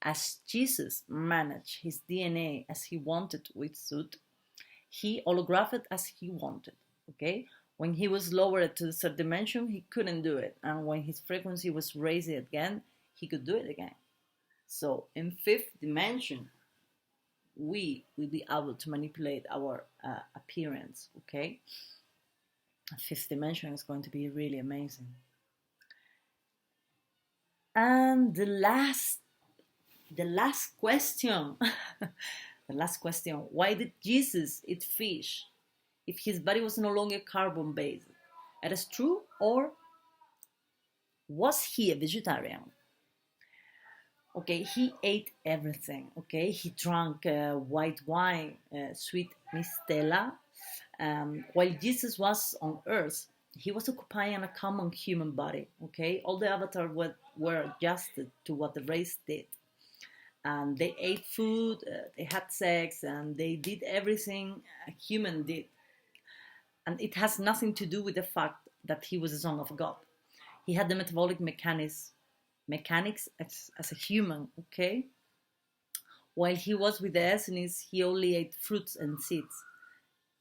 As Jesus managed his DNA as he wanted with Sud, he holographed as he wanted, okay? When he was lowered to the third dimension, he couldn't do it. And when his frequency was raised again, he could do it again. So in fifth dimension, we will be able to manipulate our appearance, okay? Fifth dimension is going to be really amazing. And the last question, the last question, why did Jesus eat fish if his body was no longer carbon based? It is true, or was he a vegetarian? Okay, he ate everything. Okay, he drank white wine, sweet mistela. While Jesus was on earth, he was occupying a common human body. Okay, all the avatars were adjusted to what the race did, and they ate food, they had sex, and they did everything a human did. And it has nothing to do with the fact that he was a son of God. He had the metabolic mechanics as a human, okay? While he was with the Essenes, he only ate fruits and seeds.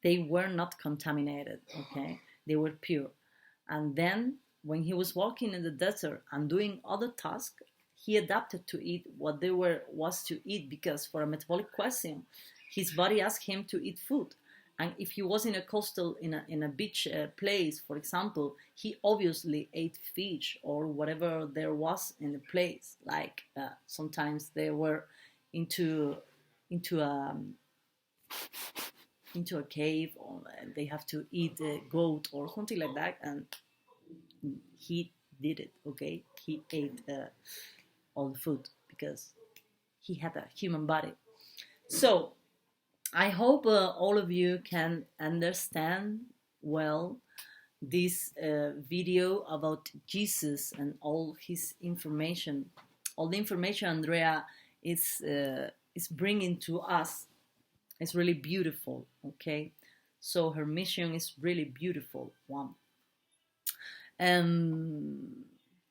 They were not contaminated, okay? They were pure. And then, when he was walking in the desert and doing other tasks, he adapted to eat what there was to eat, because for a metabolic question, his body asked him to eat food. And if he was in a coastal, in a beach place, for example, he obviously ate fish or whatever there was in the place. Like sometimes they were into into a into a cave, or they have to eat a goat or something like that, and he did it. Okay, he ate all the food because he had a human body. So I hope all of you can understand well this video about Jesus and all his information, all the information Andrea is bringing to us. It's really beautiful. Okay, so her mission is really beautiful one.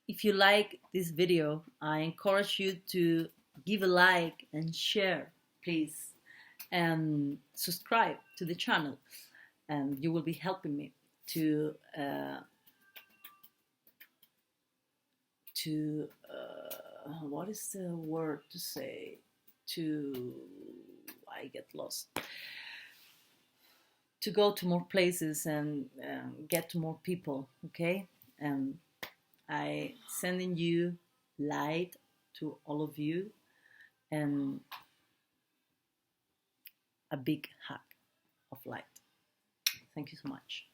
If you like this video, I encourage you to give a like and share, please, and subscribe to the channel, and you will be helping me to what is the word to say, to I get lost, to go to more places and get to more people. Okay, and I sending you light to all of you, and a big hug of light. Thank you so much.